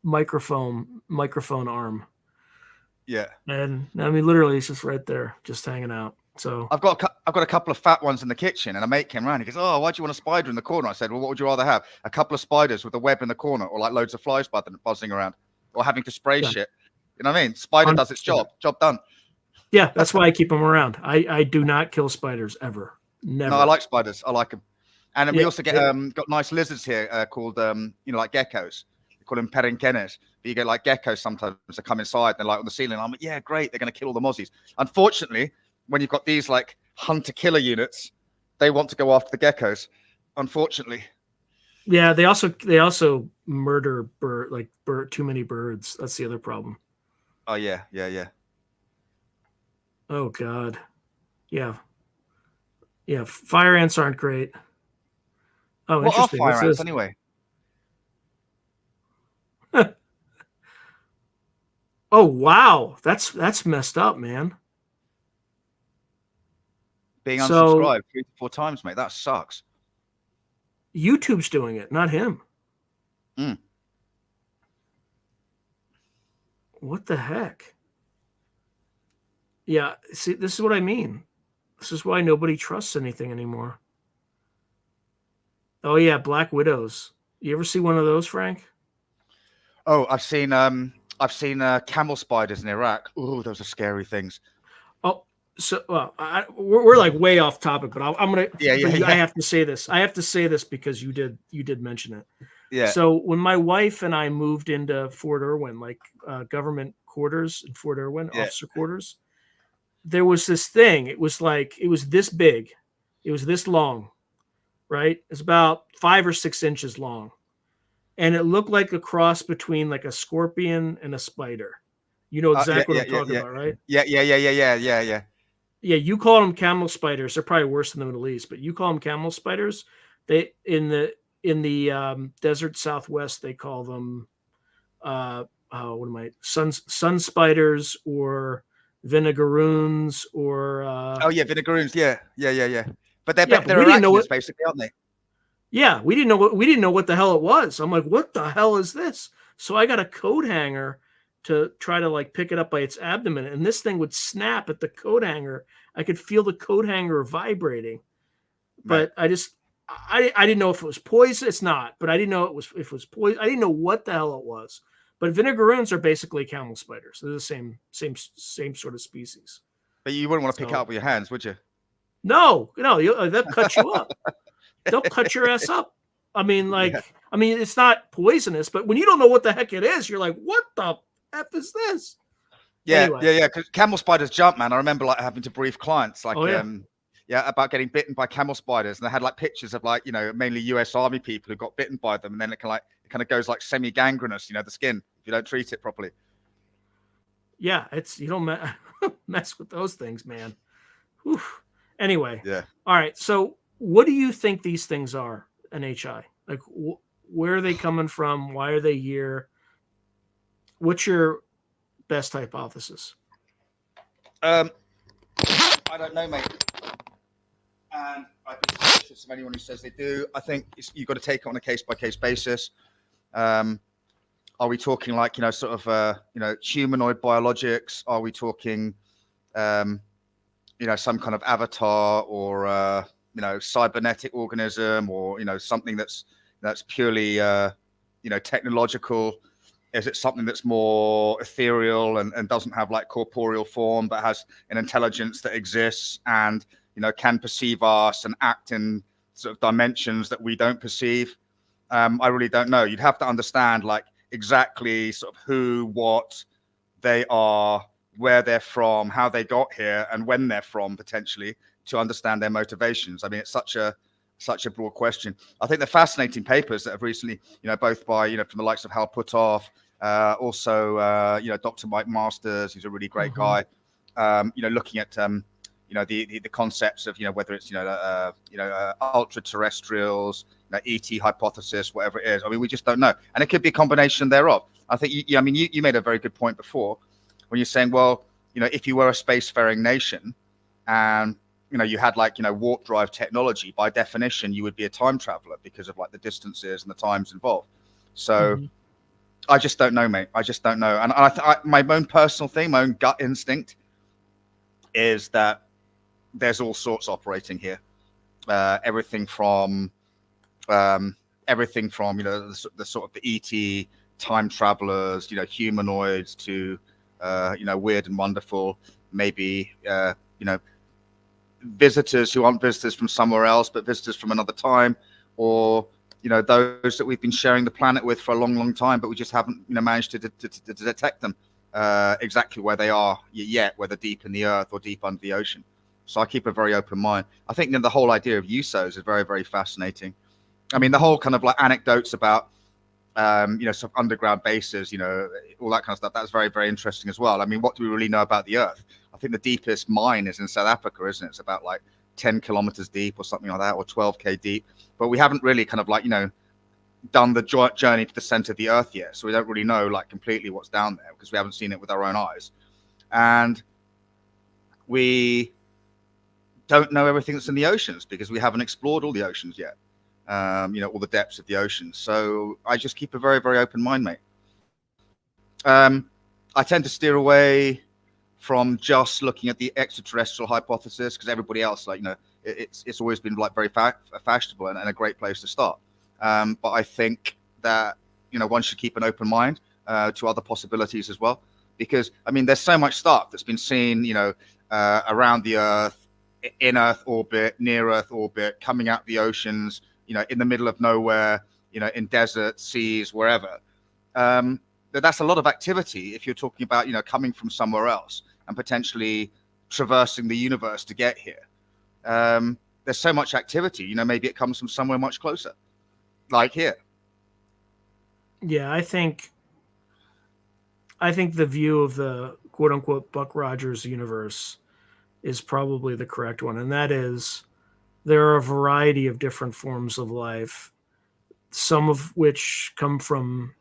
microphone arm. Yeah, and I mean literally it's just right there, just hanging out. So I've got a couple of fat ones in the kitchen, and a mate came around. He goes, "Oh, why do you want a spider in the corner?" I said, "Well, what would you rather have? A couple of spiders with a web in the corner, or like loads of flies buzzing around, or having to spray shit?" You know what I mean? Spider does its job. Job done. Yeah, that's why I keep them around. I do not kill spiders ever. Never. No, I like spiders. I like them. And we also get got nice lizards here called like geckos. We call them perenquenes. But you get like geckos sometimes that come inside. They're like on the ceiling. I'm like, yeah, great. They're going to kill all the mozzies. Unfortunately, when you've got these like hunter-killer units, they want to go after the geckos. Unfortunately. Yeah, they also murder too many birds. That's the other problem. Oh yeah. Oh God. Yeah. Fire ants aren't great. Oh, what interesting. Are fire ants anyway? Oh wow, that's messed up, man. Being unsubscribed 3 to 4 times, mate. That sucks. YouTube's doing it, not him. What the heck? Yeah, see, this is what I mean. This is why nobody trusts anything anymore. Oh yeah, Black Widows. You ever see one of those, Frank? Oh, I've seen camel spiders in Iraq. Oh, those are scary things. Oh, so we're like way off topic, but I'm gonna. Yeah. I have to say this. I have to say this because you did mention it. Yeah. So when my wife and I moved into Fort Irwin, like government quarters in Fort Irwin, officer quarters, there was this thing. It was this big. It was this long, right? It's about 5 or 6 inches long. And it looked like a cross between like a scorpion and a spider. You know exactly what I'm talking about, right? Yeah. Yeah, you call them camel spiders. They're probably worse in the Middle East, but you call them camel spiders. They in the desert Southwest, they call them what am I, sun spiders or vinegaroons or Oh yeah, vinegaroons. Yeah. But yeah, but they're we didn't know arachnids what. basically, aren't they? Yeah, we didn't know what the hell it was. I'm like, what the hell is this? So I got a coat hanger to try to like pick it up by its abdomen, and this thing would snap at the coat hanger. I could feel the coat hanger vibrating, Right. but I didn't know if it was poison. It's not, but I didn't know if it was poison. I didn't know what the hell it was. But vinegaroons are basically camel spiders. They're the same sort of species. But you wouldn't want to pick it So up with your hands, would you? no, they'll cut you up. They'll cut your ass up. I mean, Yeah. it's not poisonous, but when you don't know what the heck it is, you're like, what the F is this? Yeah, Anyway. yeah. Because camel spiders jump, man. I remember like having to brief clients, like, Oh, yeah. yeah, about getting bitten by camel spiders, and they had like pictures of like, mainly U.S. Army people who got bitten by them, and then it kind of goes like semi-gangrenous, the skin, if you don't treat it properly. Yeah, you don't mess with those things, man. Whew. Anyway. Yeah. All right. So, what do you think these things are? NHI, like, where are they coming from? Why are they here? What's your best hypothesis? I don't know, mate. And I'd be suspicious of anyone who says they do. I think you've got to take it on a case-by-case basis. Are we talking like, sort of, humanoid biologics? Are we talking, some kind of avatar or, cybernetic organism, or, something that's purely, technological? Is it something that's more ethereal and doesn't have like corporeal form, but has an intelligence that exists and, can perceive us and act in sort of dimensions that we don't perceive? I really don't know. You'd have to understand like exactly sort of who, what they are, where they're from, how they got here, and when they're from, potentially, to understand their motivations. I mean, it's such a broad question. I think the fascinating papers that have recently, both by, from the likes of Hal Puthoff, also, Dr. Mike Masters, who's a really great guy, looking at, the concepts of, whether it's, ultra terrestrials, ET hypothesis, whatever it is. I mean, we just don't know. And it could be a combination thereof. I think, you made a very good point before when you're saying, well, if you were a spacefaring nation and, you had like, warp drive technology, by definition, you would be a time traveler because of like the distances and the times involved. So I just don't know, mate. I just don't know. And my own personal thing, my own gut instinct is that there's all sorts operating here. Everything from, the sort of the ET time travelers, humanoids to, weird and wonderful, maybe, visitors who aren't visitors from somewhere else, but visitors from another time, or, those that we've been sharing the planet with for a long, long time, but we just haven't, managed to detect them exactly where they are yet, whether deep in the earth or deep under the ocean. So I keep a very open mind. I think the whole idea of USOs is very, very fascinating. I mean, the whole kind of like anecdotes about, sort of underground bases, all that kind of stuff. That's very, very interesting as well. I mean, what do we really know about the Earth? I think the deepest mine is in South Africa, isn't it? It's about like 10 kilometers deep or something like that, or 12K deep. But we haven't really kind of like, done the journey to the center of the Earth yet. So we don't really know like completely what's down there because we haven't seen it with our own eyes. And we don't know everything that's in the oceans because we haven't explored all the oceans yet. All the depths of the ocean. So I just keep a very, very open mind, mate. I tend to steer away from just looking at the extraterrestrial hypothesis because everybody else, like, it's always been like very fashionable and a great place to start. But I think that, one should keep an open mind to other possibilities as well, because I mean, there's so much stuff that's been seen, around the Earth, in Earth orbit, near Earth orbit, coming out the oceans, in the middle of nowhere, in deserts, seas, wherever. That's a lot of activity if you're talking about, coming from somewhere else and potentially traversing the universe to get here. There's so much activity, maybe it comes from somewhere much closer, like here. Yeah, I think the view of the quote unquote Buck Rogers universe is probably the correct one. And that is, there are a variety of different forms of life, some of which come from,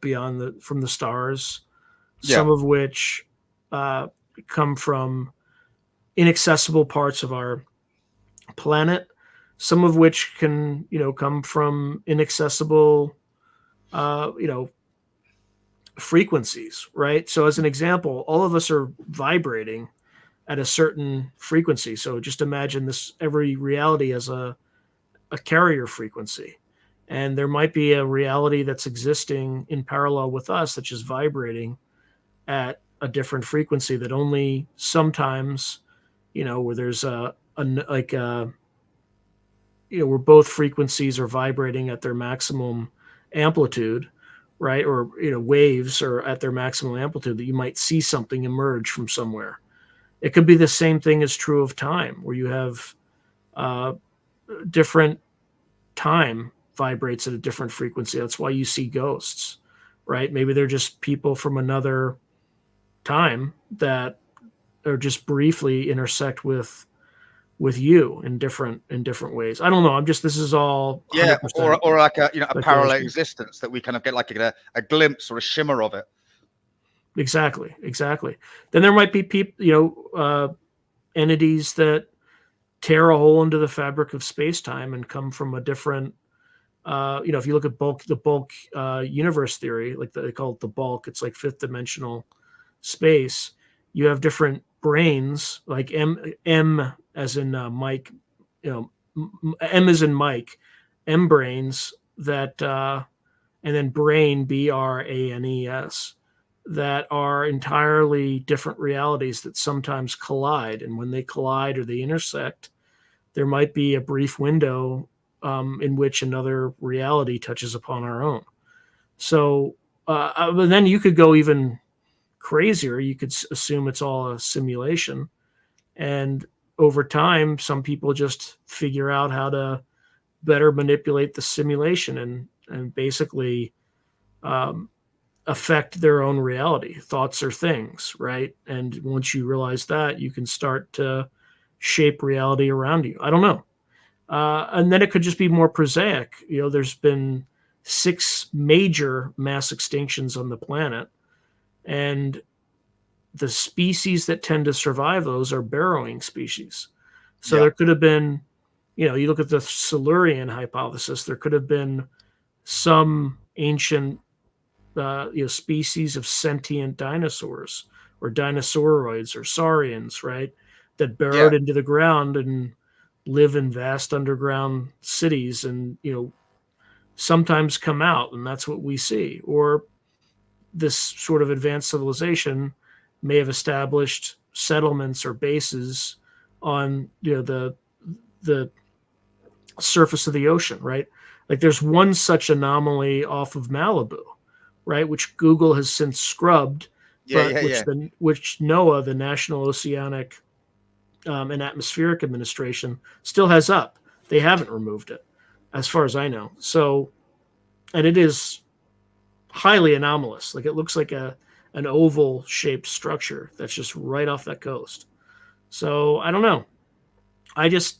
beyond from the stars, Yeah. some of which come from inaccessible parts of our planet, some of which can come from inaccessible uh, you know frequencies, right? So as an example, all of us are vibrating at a certain frequency. So just imagine this: every reality has a carrier frequency, and there might be a reality that's existing in parallel with us that's just vibrating at a different frequency that only sometimes, where there's a like where both frequencies are vibrating at their maximum amplitude, right? Or waves are at their maximum amplitude, that you might see something emerge from somewhere. It could be the same thing is true of time, where you have uh, different time vibrates at a different frequency. That's why you see ghosts, right? Maybe they're just people from another time that are just briefly intersect with you in different ways. I don't know. This is all Yeah, 100% or like a parallel speculation. existence that we kind of get like a glimpse or a shimmer of it. Exactly. Then there might be people, entities that tear a hole into the fabric of space-time and come from a different if you look at the bulk universe theory, like they call it the bulk, it's like fifth dimensional space. You have different brains, like M as in Mike, M as in Mike, M brains that, and then brain BRANES, that are entirely different realities that sometimes collide. And when they collide or they intersect, there might be a brief window in which another reality touches upon our own. So, but then you could go even crazier. You could assume it's all a simulation, and over time, some people just figure out how to better manipulate the simulation and basically um, affect their own reality. Thoughts are things, right? And once you realize that, you can start to shape reality around you. I don't know. And then it could just be more prosaic. There's been 6 major mass extinctions on the planet, and the species that tend to survive those are burrowing species. So Yeah, there could have been, you look at the Silurian hypothesis, there could have been some ancient, species of sentient dinosaurs or dinosauroids or saurians, right, that yeah, burrowed into the ground and live in vast underground cities, and sometimes come out, and that's what we see. Or this sort of advanced civilization may have established settlements or bases on the surface of the ocean, right? Like there's one such anomaly off of Malibu, right, which Google has since scrubbed, yeah, but yeah, yeah. which NOAA, the National Oceanic and Atmospheric Administration, still has up. They haven't removed it, as far as I know. So, and it is highly anomalous. Like it looks like an oval shaped structure that's just right off that coast. So I don't know. I just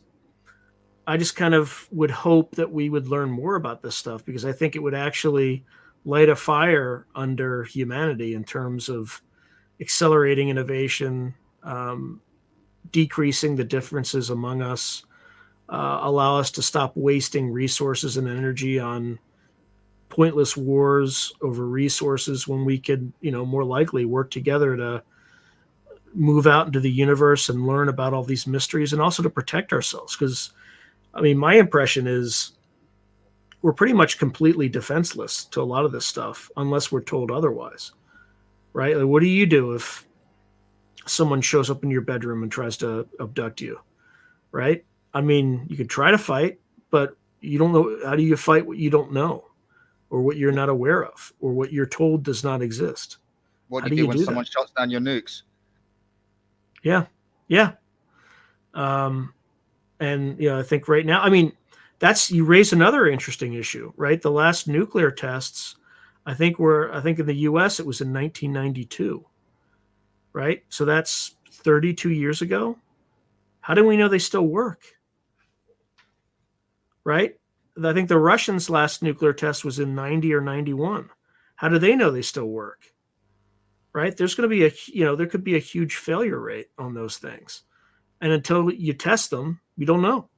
I just kind of would hope that we would learn more about this stuff, because I think it would actually light a fire under humanity in terms of accelerating innovation, um, decreasing the differences among us, allow us to stop wasting resources and energy on pointless wars over resources when we could, more likely work together to move out into the universe and learn about all these mysteries, and also to protect ourselves. Because, I mean, my impression is we're pretty much completely defenseless to a lot of this stuff unless we're told otherwise, right? Like, what do you do if someone shows up in your bedroom and tries to abduct you, right? I mean, you could try to fight, but you don't know. How do you fight what you don't know, or what you're not aware of, or what you're told does not exist? What How do you do do you when do someone that? shuts down your nukes? Yeah, yeah. Um, and I think right now, I mean, you raise another interesting issue, right? The last nuclear tests, I think in the U.S. it was in 1992, right? So that's 32 years ago. How do we know they still work, right? I think the Russians' last nuclear test was in 90 or 91. How do they know they still work? Right? There's going to be there could be a huge failure rate on those things. And until you test them, you don't know.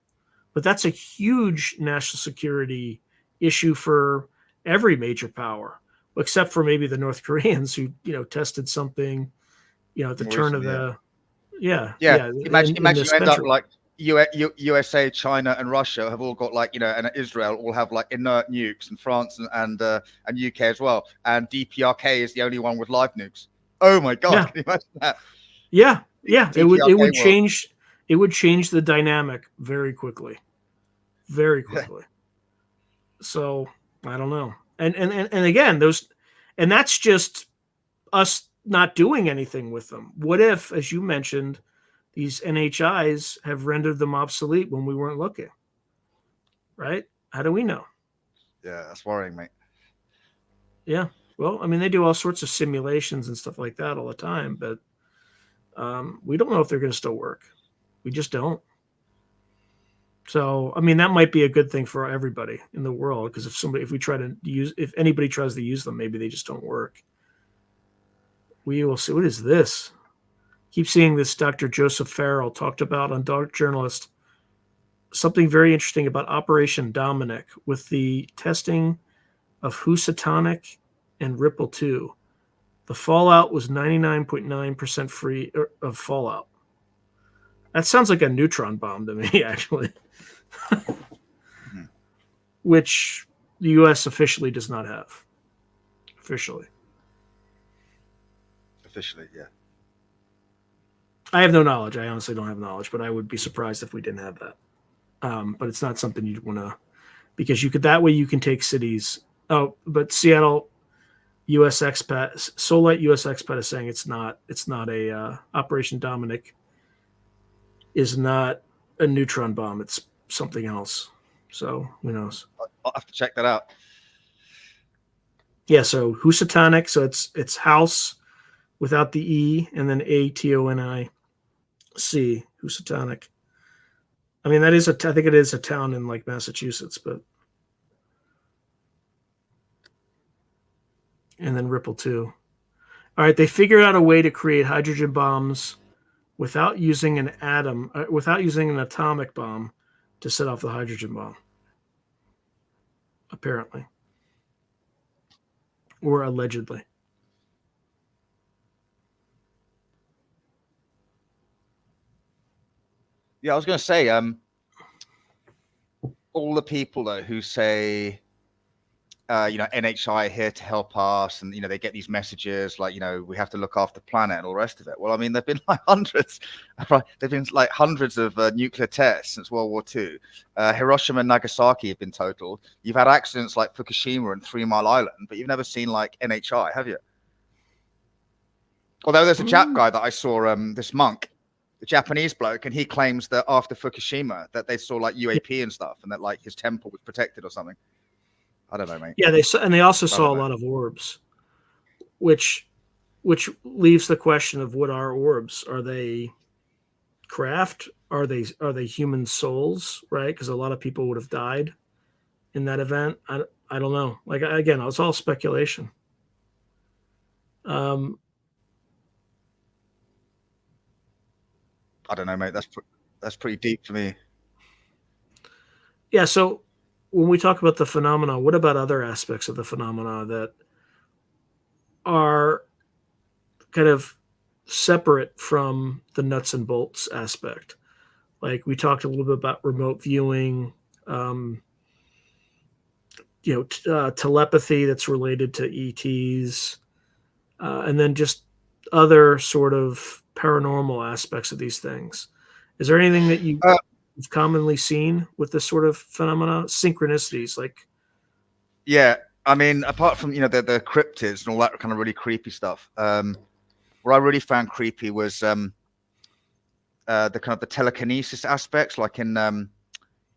But that's a huge national security issue for every major power, except for maybe the North Koreans who, tested something, at the turn of the, Yeah. in Imagine this you end up century. like USA, China, and Russia have all got like, and Israel all have like inert nukes, and France and UK as well. And DPRK is the only one with live nukes. Oh my God! Yeah. Can you imagine that? Yeah. It would world. change. It would change the dynamic very quickly, very quickly. So I don't know. And again, and that's just us not doing anything with them. What if, as you mentioned, these NHIs have rendered them obsolete when we weren't looking? Right? How do we know? Yeah, that's worrying, mate. Yeah. Well, I mean, they do all sorts of simulations and stuff like that all the time, but we don't know if they're going to still work. We just don't. So, I mean, that might be a good thing for everybody in the world, because if anybody tries to use them, maybe they just don't work. We will see. What is this? Keep seeing this. Dr. Joseph Farrell talked about on Dark Journalist something very interesting about Operation Dominic with the testing of Housatonic and Ripple 2. The fallout was 99.9% free of fallout. That sounds like a neutron bomb to me, actually. Which the U.S. officially does not have. Officially, yeah. I have no knowledge. I honestly don't have knowledge, but I would be surprised if we didn't have that. But it's not something you'd want to, because that way you can take cities. Oh, but Seattle U.S. expat, Solite U.S. expat is saying it's not a Operation Dominic is not a neutron bomb. It's something else. So who knows? I'll have to check that out. Yeah. So Housatonic. So it's house without the E and then ATONIC. Housatonic. I mean, I think it is a town in like Massachusetts, but. And then Ripple 2. All right, they figured out a way to create hydrogen bombs without using an atomic bomb to set off the hydrogen bomb. Apparently. Or allegedly. Yeah, I was going to say, all the people though who say, NHI are here to help us, and they get these messages like, we have to look after the planet and all the rest of it. Well, I mean, there've been like hundreds, right? There've been like hundreds of nuclear tests since World War II. Hiroshima and Nagasaki have been totaled. You've had accidents like Fukushima and 3 Mile Island, but you've never seen like NHI, have you? Although there's a Jap guy that I saw, this monk, the Japanese bloke, and he claims that after Fukushima that they saw like UAP and stuff, and that like his temple was protected or something. I don't know, mate. Yeah, they also saw a lot of orbs, which leaves the question of what are orbs? Are they craft? Are they human souls? Right? Because a lot of people would have died in that event. I don't know. Like, again, it's all speculation. I don't know, mate. That's pretty deep for me. Yeah. So when we talk about the phenomena, what about other aspects of the phenomena that are kind of separate from the nuts and bolts aspect? Like we talked a little bit about remote viewing, telepathy that's related to ETs, and then just other sort of paranormal aspects of these things. Is there anything that you've commonly seen with this sort of phenomena? Synchronicities, like. Yeah, I mean, apart from the cryptids and all that kind of really creepy stuff, what I really found creepy was the kind of the telekinesis aspects, like in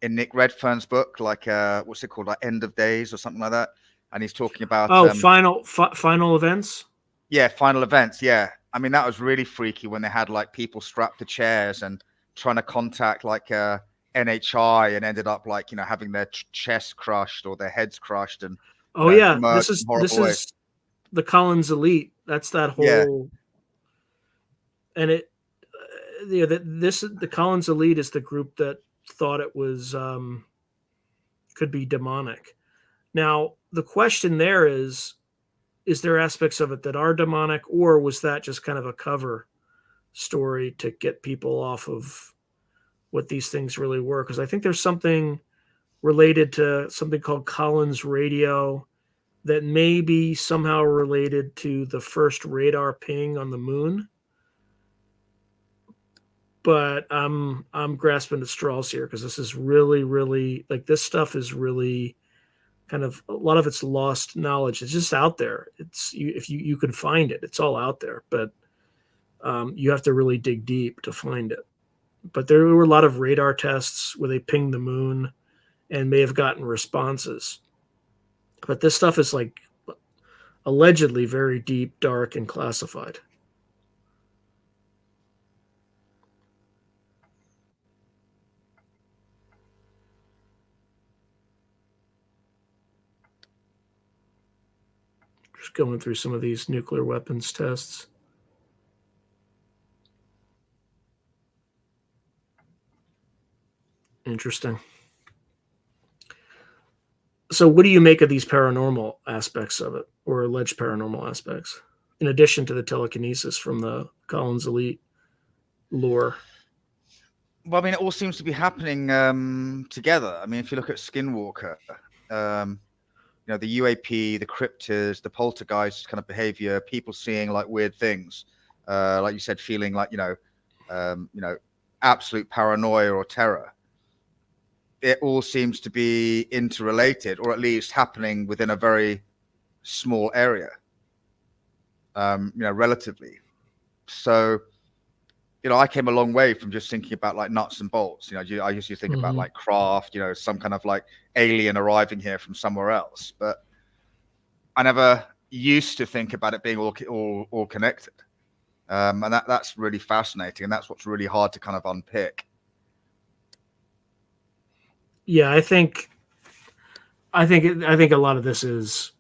Nick Redfern's book, like what's it called, like End of Days or something like that, and he's talking about final events. Yeah, final events. Yeah, I mean that was really freaky when they had like people strapped to chairs and trying to contact like NHI and ended up like having their chests crushed or their heads crushed and this is the Collins Elite. That's that Yeah. whole, and it, the Collins Elite is the group that thought it was could be demonic. Now the question there is there aspects of it that are demonic, or was that just kind of a cover story to get people off of what these things really were? Because I think there's something related to something called Collins radio that may be somehow related to the first radar ping on the moon. But I'm grasping at straws here because this is really, really, like, this stuff is really kind of, a lot of it's lost knowledge. It's just out there. It's if you can find it, it's all out there. But you have to really dig deep to find it. But there were a lot of radar tests where they pinged the moon and may have gotten responses. But this stuff is like allegedly very deep, dark, and classified. Just going through some of these nuclear weapons tests. Interesting. So what do you make of these paranormal aspects of it, or alleged paranormal aspects, in addition to the telekinesis from the Collins Elite lore? Well, I mean, it all seems to be happening together. I mean, if you look at Skinwalker, the UAP, the cryptids, the poltergeist kind of behavior, people seeing like weird things, like you said, feeling like absolute paranoia or terror. It all seems to be interrelated, or at least happening within a very small area, relatively. So, I came a long way from just thinking about like nuts and bolts. I used to think about like craft, some kind of like alien arriving here from somewhere else. But I never used to think about it being all connected. And that's really fascinating. And that's what's really hard to kind of unpick. Yeah, I think a lot of this is,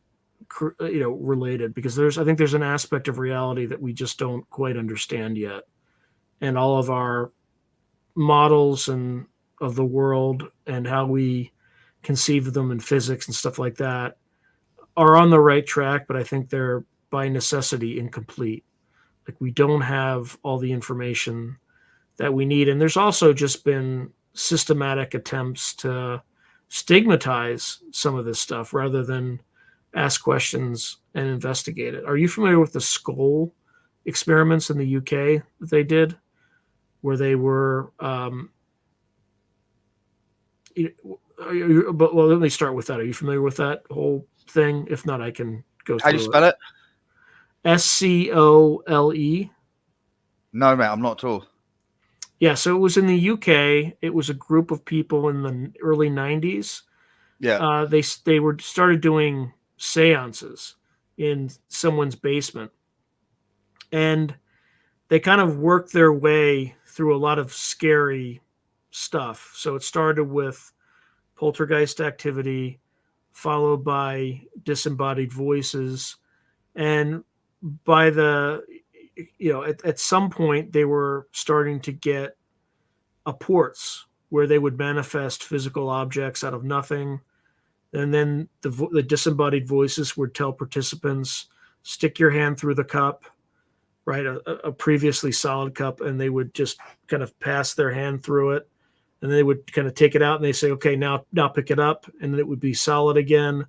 related, because I think there's an aspect of reality that we just don't quite understand yet, and all of our models and of the world and how we conceive of them in physics and stuff like that are on the right track, but I think they're by necessity incomplete. Like, we don't have all the information that we need, and there's also just been systematic attempts to stigmatize some of this stuff rather than ask questions and investigate it. Are you familiar with the skull experiments in the UK that they did, where they were well, let me start with that. Are you familiar with that whole thing? If not, I can go through it. How do you spell it? SCOLE. No, mate, I'm not at all. Yeah, so it was in the UK. It was a group of people in the early 90s. Yeah. They started doing seances in someone's basement, and they kind of worked their way through a lot of scary stuff. So it started with poltergeist activity, followed by disembodied voices, and by the at some point they were starting to get apports where they would manifest physical objects out of nothing, and then the disembodied voices would tell participants, stick your hand through the cup, right, a previously solid cup, and they would just kind of pass their hand through it, and they would kind of take it out and they say, okay, now pick it up, and then it would be solid again.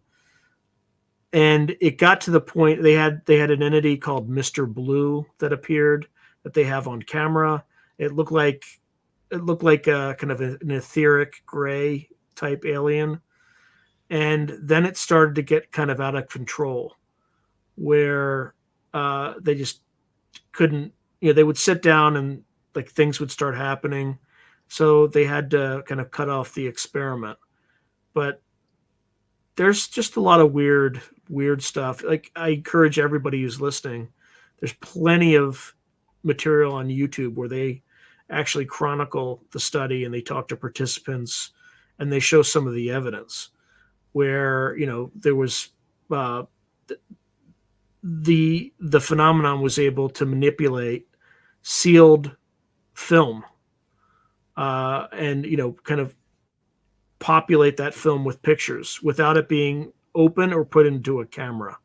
And it got to the point they had an entity called Mr. Blue that appeared, that they have on camera. It looked like a kind of an etheric gray type alien. And then it started to get kind of out of control, where they just couldn't, they would sit down and like things would start happening. So they had to kind of cut off the experiment. But there's just a lot of weird stuff. Like, I encourage everybody who's listening, there's plenty of material on YouTube where they actually chronicle the study and they talk to participants and they show some of the evidence where, there was the phenomenon was able to manipulate sealed film, and kind of populate that film with pictures without it being open or put into a camera.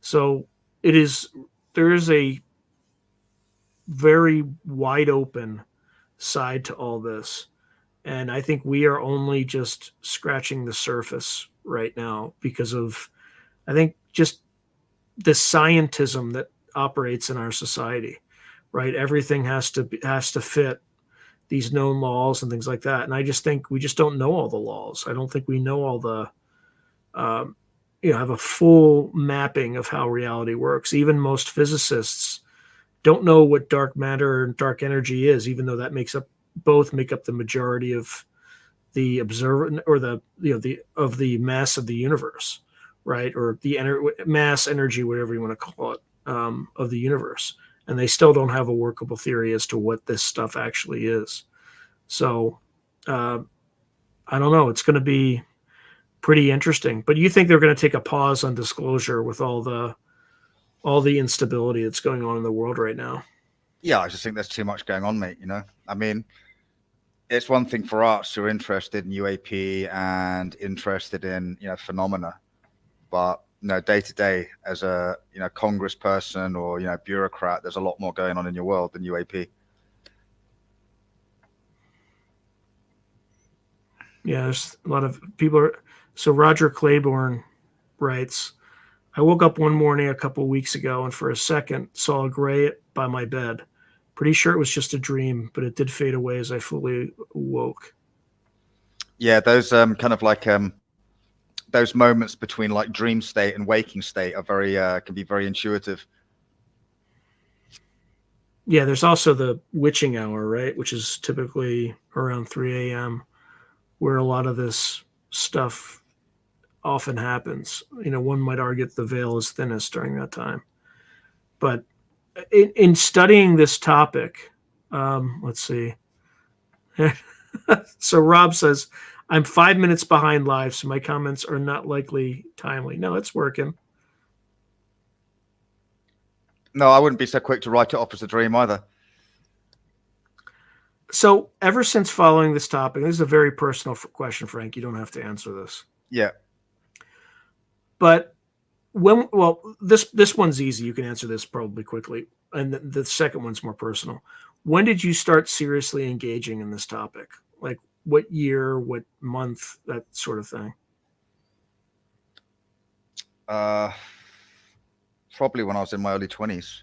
So there is a very wide open side to all this. And I think we are only just scratching the surface right now because of, I think, just the scientism that operates in our society, right? Everything has to fit these known laws and things like that. And I just think we just don't know all the laws. I don't think we know all the, um, have a full mapping of how reality works. Even most physicists don't know what dark matter and dark energy is, even though that both make up the majority of the observer, or the mass of the universe, right? Or the mass, energy, whatever you want to call it, of the universe. And they still don't have a workable theory as to what this stuff actually is. So I don't know. It's going to be pretty interesting. But you think they're going to take a pause on disclosure with all the instability that's going on in the world right now? Yeah, I just think there's too much going on, mate. I mean, it's one thing for us who are interested in UAP and interested in phenomena, but day to day as a congressperson or bureaucrat, there's a lot more going on in your world than UAP. Yeah, there's a lot of people. So Roger Claiborne writes, I woke up one morning a couple weeks ago and for a second saw a gray by my bed. Pretty sure it was just a dream, but it did fade away as I fully woke. Yeah, those kind of like those moments between like dream state and waking state are very can be very intuitive. Yeah, there's also the witching hour, right, which is typically around 3 a.m., where a lot of this stuff often happens. One might argue that the veil is thinnest during that time. But in studying this topic, let's see. So Rob says, I'm 5 minutes behind live, so my comments are not likely timely. No, it's working. No, I wouldn't be so quick to write it off as a dream either. So ever since following this topic, this is a very personal question, Frank. You don't have to answer this. Yeah. But this one's easy. You can answer this probably quickly. And the second one's more personal. When did you start seriously engaging in this topic? Like what year, what month, that sort of thing? Probably when I was in my early 20s.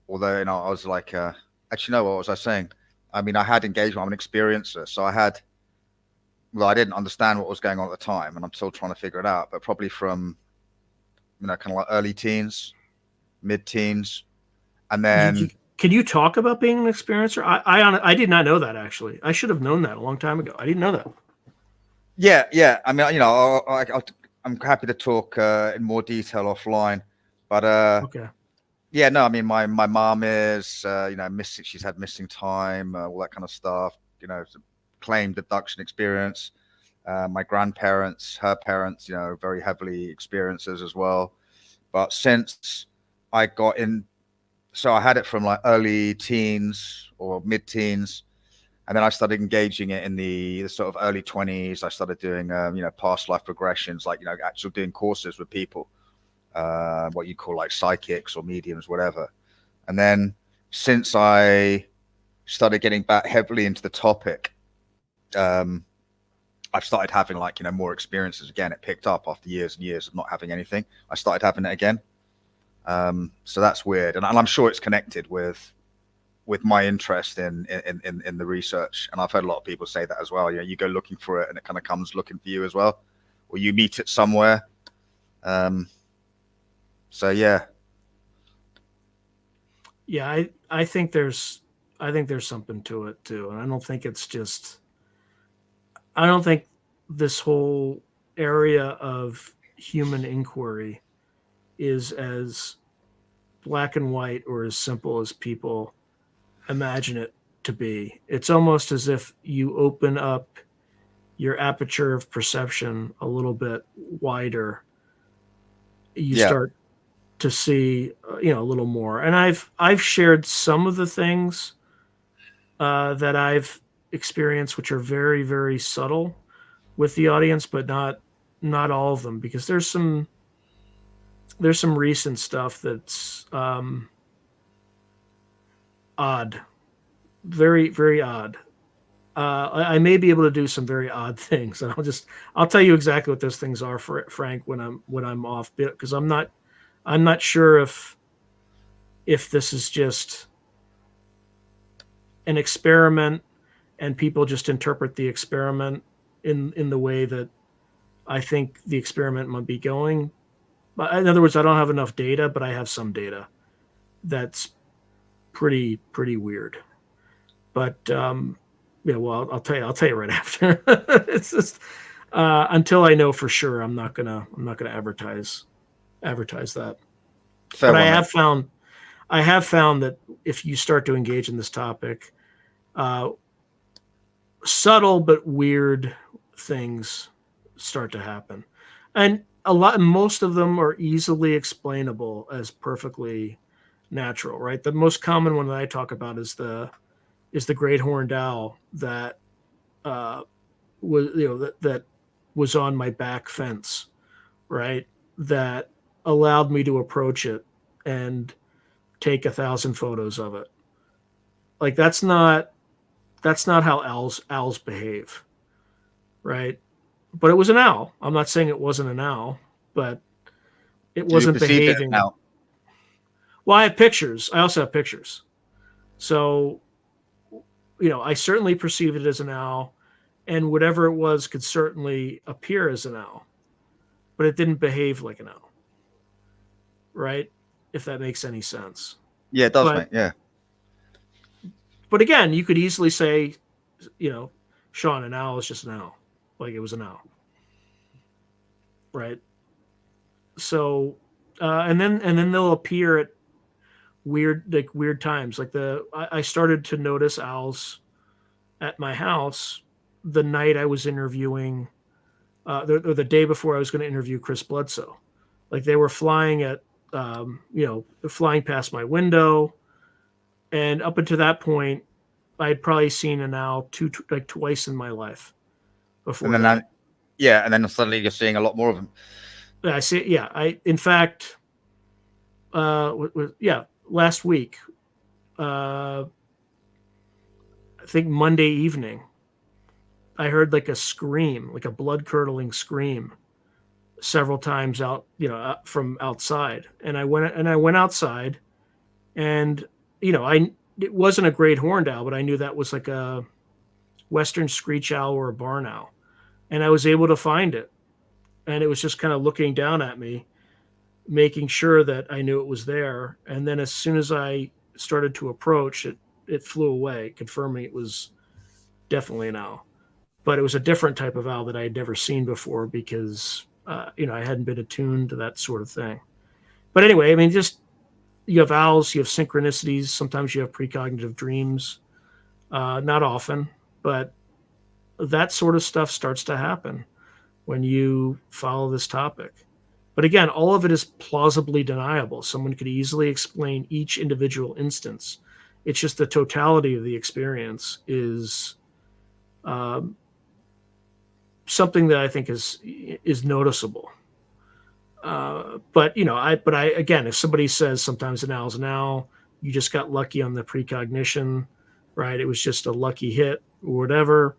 Although, I was like, actually, no, what was I saying? I mean, I had engagement. I'm an experiencer. So I didn't understand what was going on at the time, and I'm still trying to figure it out. But probably from, kind of like early teens, mid-teens. And then... Can you talk about being an experiencer? I did not know that, actually. I should have known that a long time ago. I didn't know that. Yeah. I mean, I'm happy to talk in more detail offline. But okay. Yeah, no, I mean, my mom is, missing. She's had missing time, all that kind of stuff. Claimed abduction experience. My grandparents, her parents, very heavily experiencers as well. But since I got in, so I had it from like early teens or mid-teens, and then I started engaging it in the sort of early 20s. I started doing, past life regressions, like, actually doing courses with people, what you call like psychics or mediums, whatever. And then since I started getting back heavily into the topic, I've started having like, more experiences again. It picked up after years and years of not having anything. I started having it again. So that's weird. And I'm sure it's connected with my interest in the research. And I've heard a lot of people say that as well. You go looking for it and it kind of comes looking for you as well, or you meet it somewhere. So yeah. Yeah, I think there's something to it too. And I don't think this whole area of human inquiry is as black and white or as simple as people imagine it to be. It's almost as if you open up your aperture of perception a little bit wider. You start to see a little more. And I've shared some of the things that I've experienced, which are very, very subtle with the audience, but not all of them, because there's some recent stuff that's odd, very, very odd. I may be able to do some very odd things, and I'll tell you exactly what those things are, for Frank, when I'm off, because I'm not sure if this is just an experiment and people just interpret the experiment in the way that I think the experiment might be going. In other words, I don't have enough data, but I have some data that's pretty weird. But well, I'll tell you right after. It's just until I know for sure, I'm not gonna advertise that. Fair But one, I have found that if you start to engage in this topic, subtle but weird things start to happen, and most of them are easily explainable as perfectly natural, right? The most common one that I talk about is the great horned owl that was that was on my back fence, right? That allowed me to approach it and take 1,000 photos of it. Like that's not how owls behave, right? But it was an owl. I'm not saying it wasn't an owl, but it Do you wasn't perceive it behaving. now? Well, I have pictures. I also have pictures. So, I certainly perceived it as an owl, and whatever it was could certainly appear as an owl, but it didn't behave like an owl, right? If that makes any sense. Yeah, it does, But mate. Yeah. but again, you could easily say, Sean, an owl is just an owl, like it was an owl, right? So, and then they'll appear at weird times. Like I started to notice owls at my house the night I was interviewing, or the day before I was going to interview Chris Bledsoe. Like they were flying flying past my window, and up until that point, I had probably seen an owl twice in my life before. And then and then suddenly you're seeing a lot more of them. I see. Yeah, in fact, last week, I think Monday evening, I heard like a scream, like a blood curdling scream, several times out, from outside. And I went outside, and it wasn't a great horned owl, but I knew that was like a western screech owl or a barn owl, and I was able to find it, and it was just kind of looking down at me, making sure that I knew it was there. And then as soon as I started to approach it, it flew away, confirming it was definitely an owl. But it was a different type of owl that I had never seen before, because I hadn't been attuned to that sort of thing. But anyway, I mean, just you have owls, you have synchronicities. Sometimes you have precognitive dreams. Not often, but that sort of stuff starts to happen when you follow this topic. But again, all of it is plausibly deniable. Someone could easily explain each individual instance. It's just the totality of the experience is something that I think is noticeable. But again, if somebody says sometimes an owl's an owl, you just got lucky on the precognition, right? It was just a lucky hit or whatever.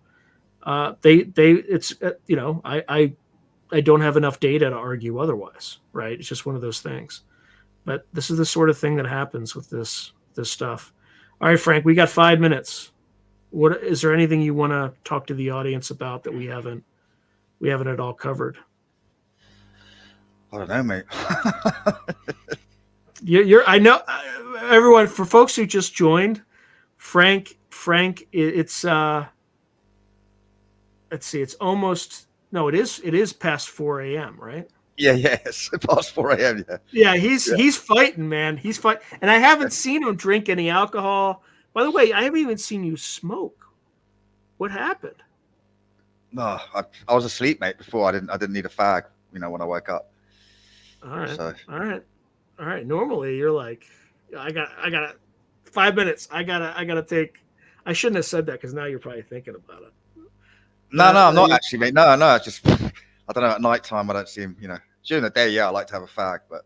I don't have enough data to argue otherwise, right? It's just one of those things. But this is the sort of thing that happens with this stuff. All right, Frank, we got 5 minutes. What is there anything you want to talk to the audience about that we haven't at all covered? I don't know, mate. I know everyone, for folks who just joined, Frank, it's let's see, it's almost, no, it is past 4 a.m., right? Yeah, it's past 4 a.m. Yeah, he's fighting, man. He's fighting, and I haven't seen him drink any alcohol. By the way, I haven't even seen you smoke. What happened? No, I was asleep, mate. Before I didn't need a fag. When I woke up. All right, all right. All right. Normally you're like, I got 5 minutes. I gotta take. I shouldn't have said that because now you're probably thinking about it. No, no, I'm not You, actually, mate. No, no, it's just I don't know. At night time, I don't seem, during the day, yeah, I like to have a fag, but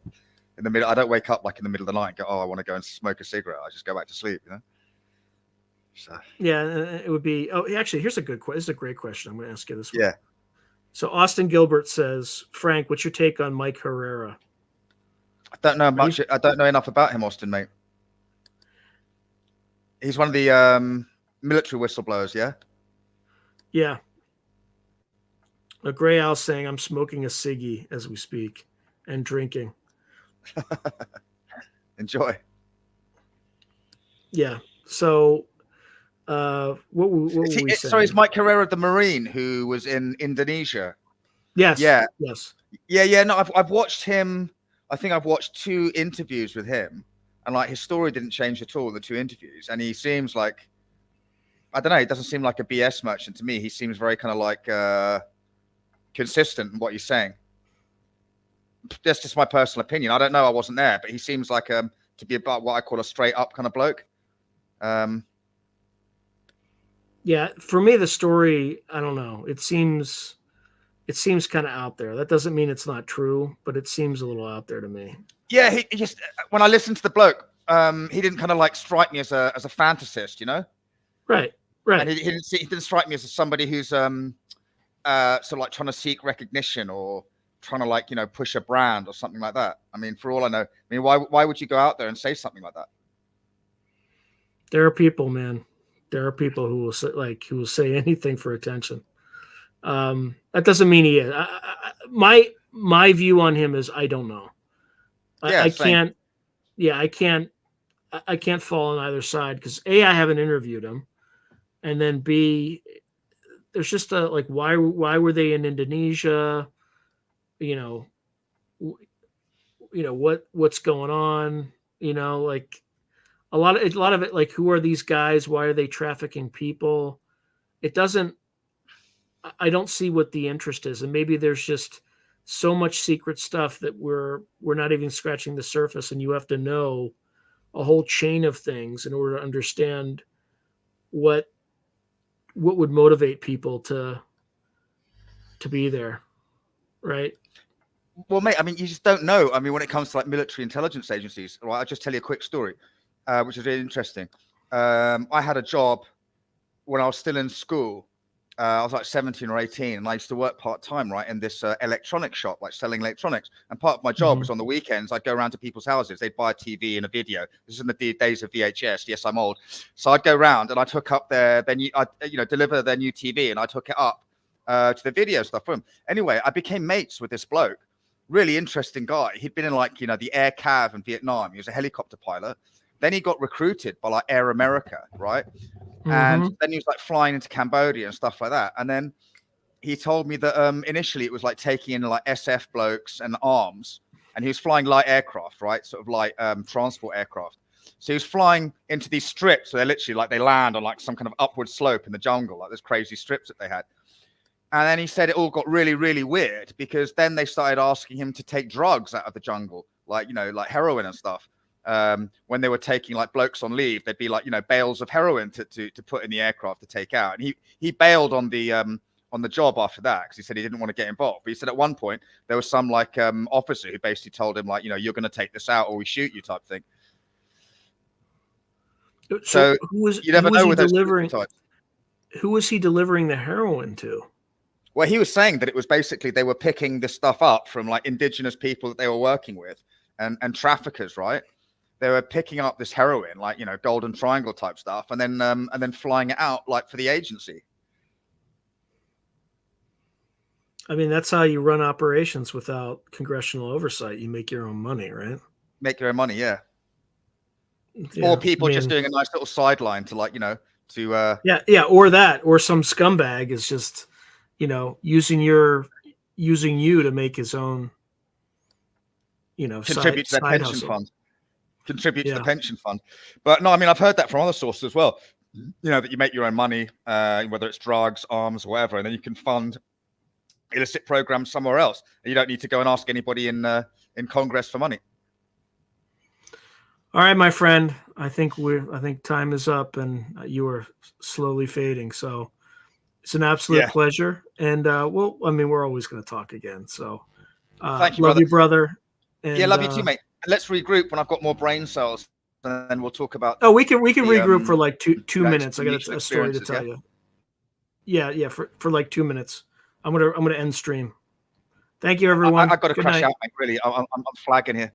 in the middle, I don't wake up like in the middle of the night and go, oh, I want to go and smoke a cigarette. I just go back to sleep, So yeah, it would be. Oh, actually, here's a good question. This is a great question. I'm going to ask you this one. yeah, So Austin Gilbert says, Frank, what's your take on Mike Herrera? I don't know much. I don't know enough about him, Austin, mate. He's one of the military whistleblowers, yeah. Yeah. A Gray Owl saying, I'm smoking a ciggy as we speak and drinking. Enjoy. Yeah. So, what were we saying? Sorry, it's Mike Herrera, the Marine who was in Indonesia. Yes. Yeah. Yes. Yeah. No, I've watched him. I think I've watched 2 interviews with him, and like his story didn't change at all in the 2 interviews. And he seems like, I don't know, he doesn't seem like a BS merchant to me. He seems very kind of like consistent in what he's saying. That's just my personal opinion. I don't know. I wasn't there, but he seems like to be about what I call a straight up kind of bloke. Yeah. For me, the story, I don't know. It seems kind of out there. That doesn't mean it's not true, but it seems a little out there to me. Yeah, he just, when I listened to the bloke, he didn't kind of like strike me as a fantasist, Right. And he didn't strike me as somebody who's sort of like trying to seek recognition or trying to like push a brand or something like that. I mean, for all I know, why would you go out there and say something like that? There are people, man. There are people who will say anything for attention. That doesn't mean he is. My view on him is I don't know. I can't. Yeah, I can't. I can't fall on either side because A, I haven't interviewed him, and then B, there's just a like why were they in Indonesia? What's going on? Like a lot of it, like who are these guys? Why are they trafficking people? It doesn't. I don't see what the interest is, and maybe there's just so much secret stuff that we're not even scratching the surface, and you have to know a whole chain of things in order to understand what would motivate people to be there, right? Well, mate, I mean, you just don't know. I mean, when it comes to like military intelligence agencies, right? I'll just tell you a quick story, which is really interesting. I had a job when I was still in school. I was like 17 or 18, and I used to work part-time, right, in this electronic shop, like selling electronics. And part of my job was on the weekends, I'd go around to people's houses. They'd buy a TV and a video. This is in the days of VHS. Yes, I'm old. So I'd go around and I'd hook up their new, deliver their new TV, and I'd hook it up to the video stuff for them. Anyway, I became mates with this bloke. Really interesting guy. He'd been in like, the Air Cav in Vietnam. He was a helicopter pilot. Then he got recruited by like Air America, right? And then he was like flying into Cambodia and stuff like that. And then he told me that initially it was like taking in like SF blokes and arms, and he was flying light aircraft, right? Sort of like transport aircraft. So he was flying into these strips. So they're literally like they land on like some kind of upward slope in the jungle, like those crazy strips that they had. And then he said it all got really, really weird because then they started asking him to take drugs out of the jungle, like, like heroin and stuff. When they were taking like blokes on leave, they'd be like, bales of heroin to put in the aircraft to take out. And he bailed on the job after that because he said he didn't want to get involved. But he said at one point there was some like officer who basically told him like, you're going to take this out or we shoot you type thing. So you never know with those types. Who was he delivering the heroin to? Well, he was saying that it was basically they were picking this stuff up from like indigenous people that they were working with and traffickers, right? They were picking up this heroin, like, Golden Triangle type stuff, and then flying it out like for the agency. I mean, that's how you run operations without congressional oversight. You make your own money, right? Make your own money, yeah. Or people just doing a nice little sideline to like, yeah, or that, or some scumbag is just, using you to make his own, contribute to their pension fund. Contribute to Yeah. the pension fund. But no, I mean, I've heard that from other sources as well. That you make your own money, whether it's drugs, arms, whatever, and then you can fund illicit programs somewhere else. And you don't need to go and ask anybody in Congress for money. All right, my friend. I think time is up, and you are slowly fading. So it's an absolute Yeah. pleasure. And we're always going to talk again. So Thank you, love brother. you, brother. Yeah, And love you too, mate. Let's regroup when I've got more brain cells, and then we'll talk about we can the regroup for like two minutes. I got mutual a story to experiences. tell Yeah. you. Yeah, for like 2 minutes. I'm gonna end stream. Thank you, everyone. I got to Good crash night. out, mate. Really, I'm flagging here.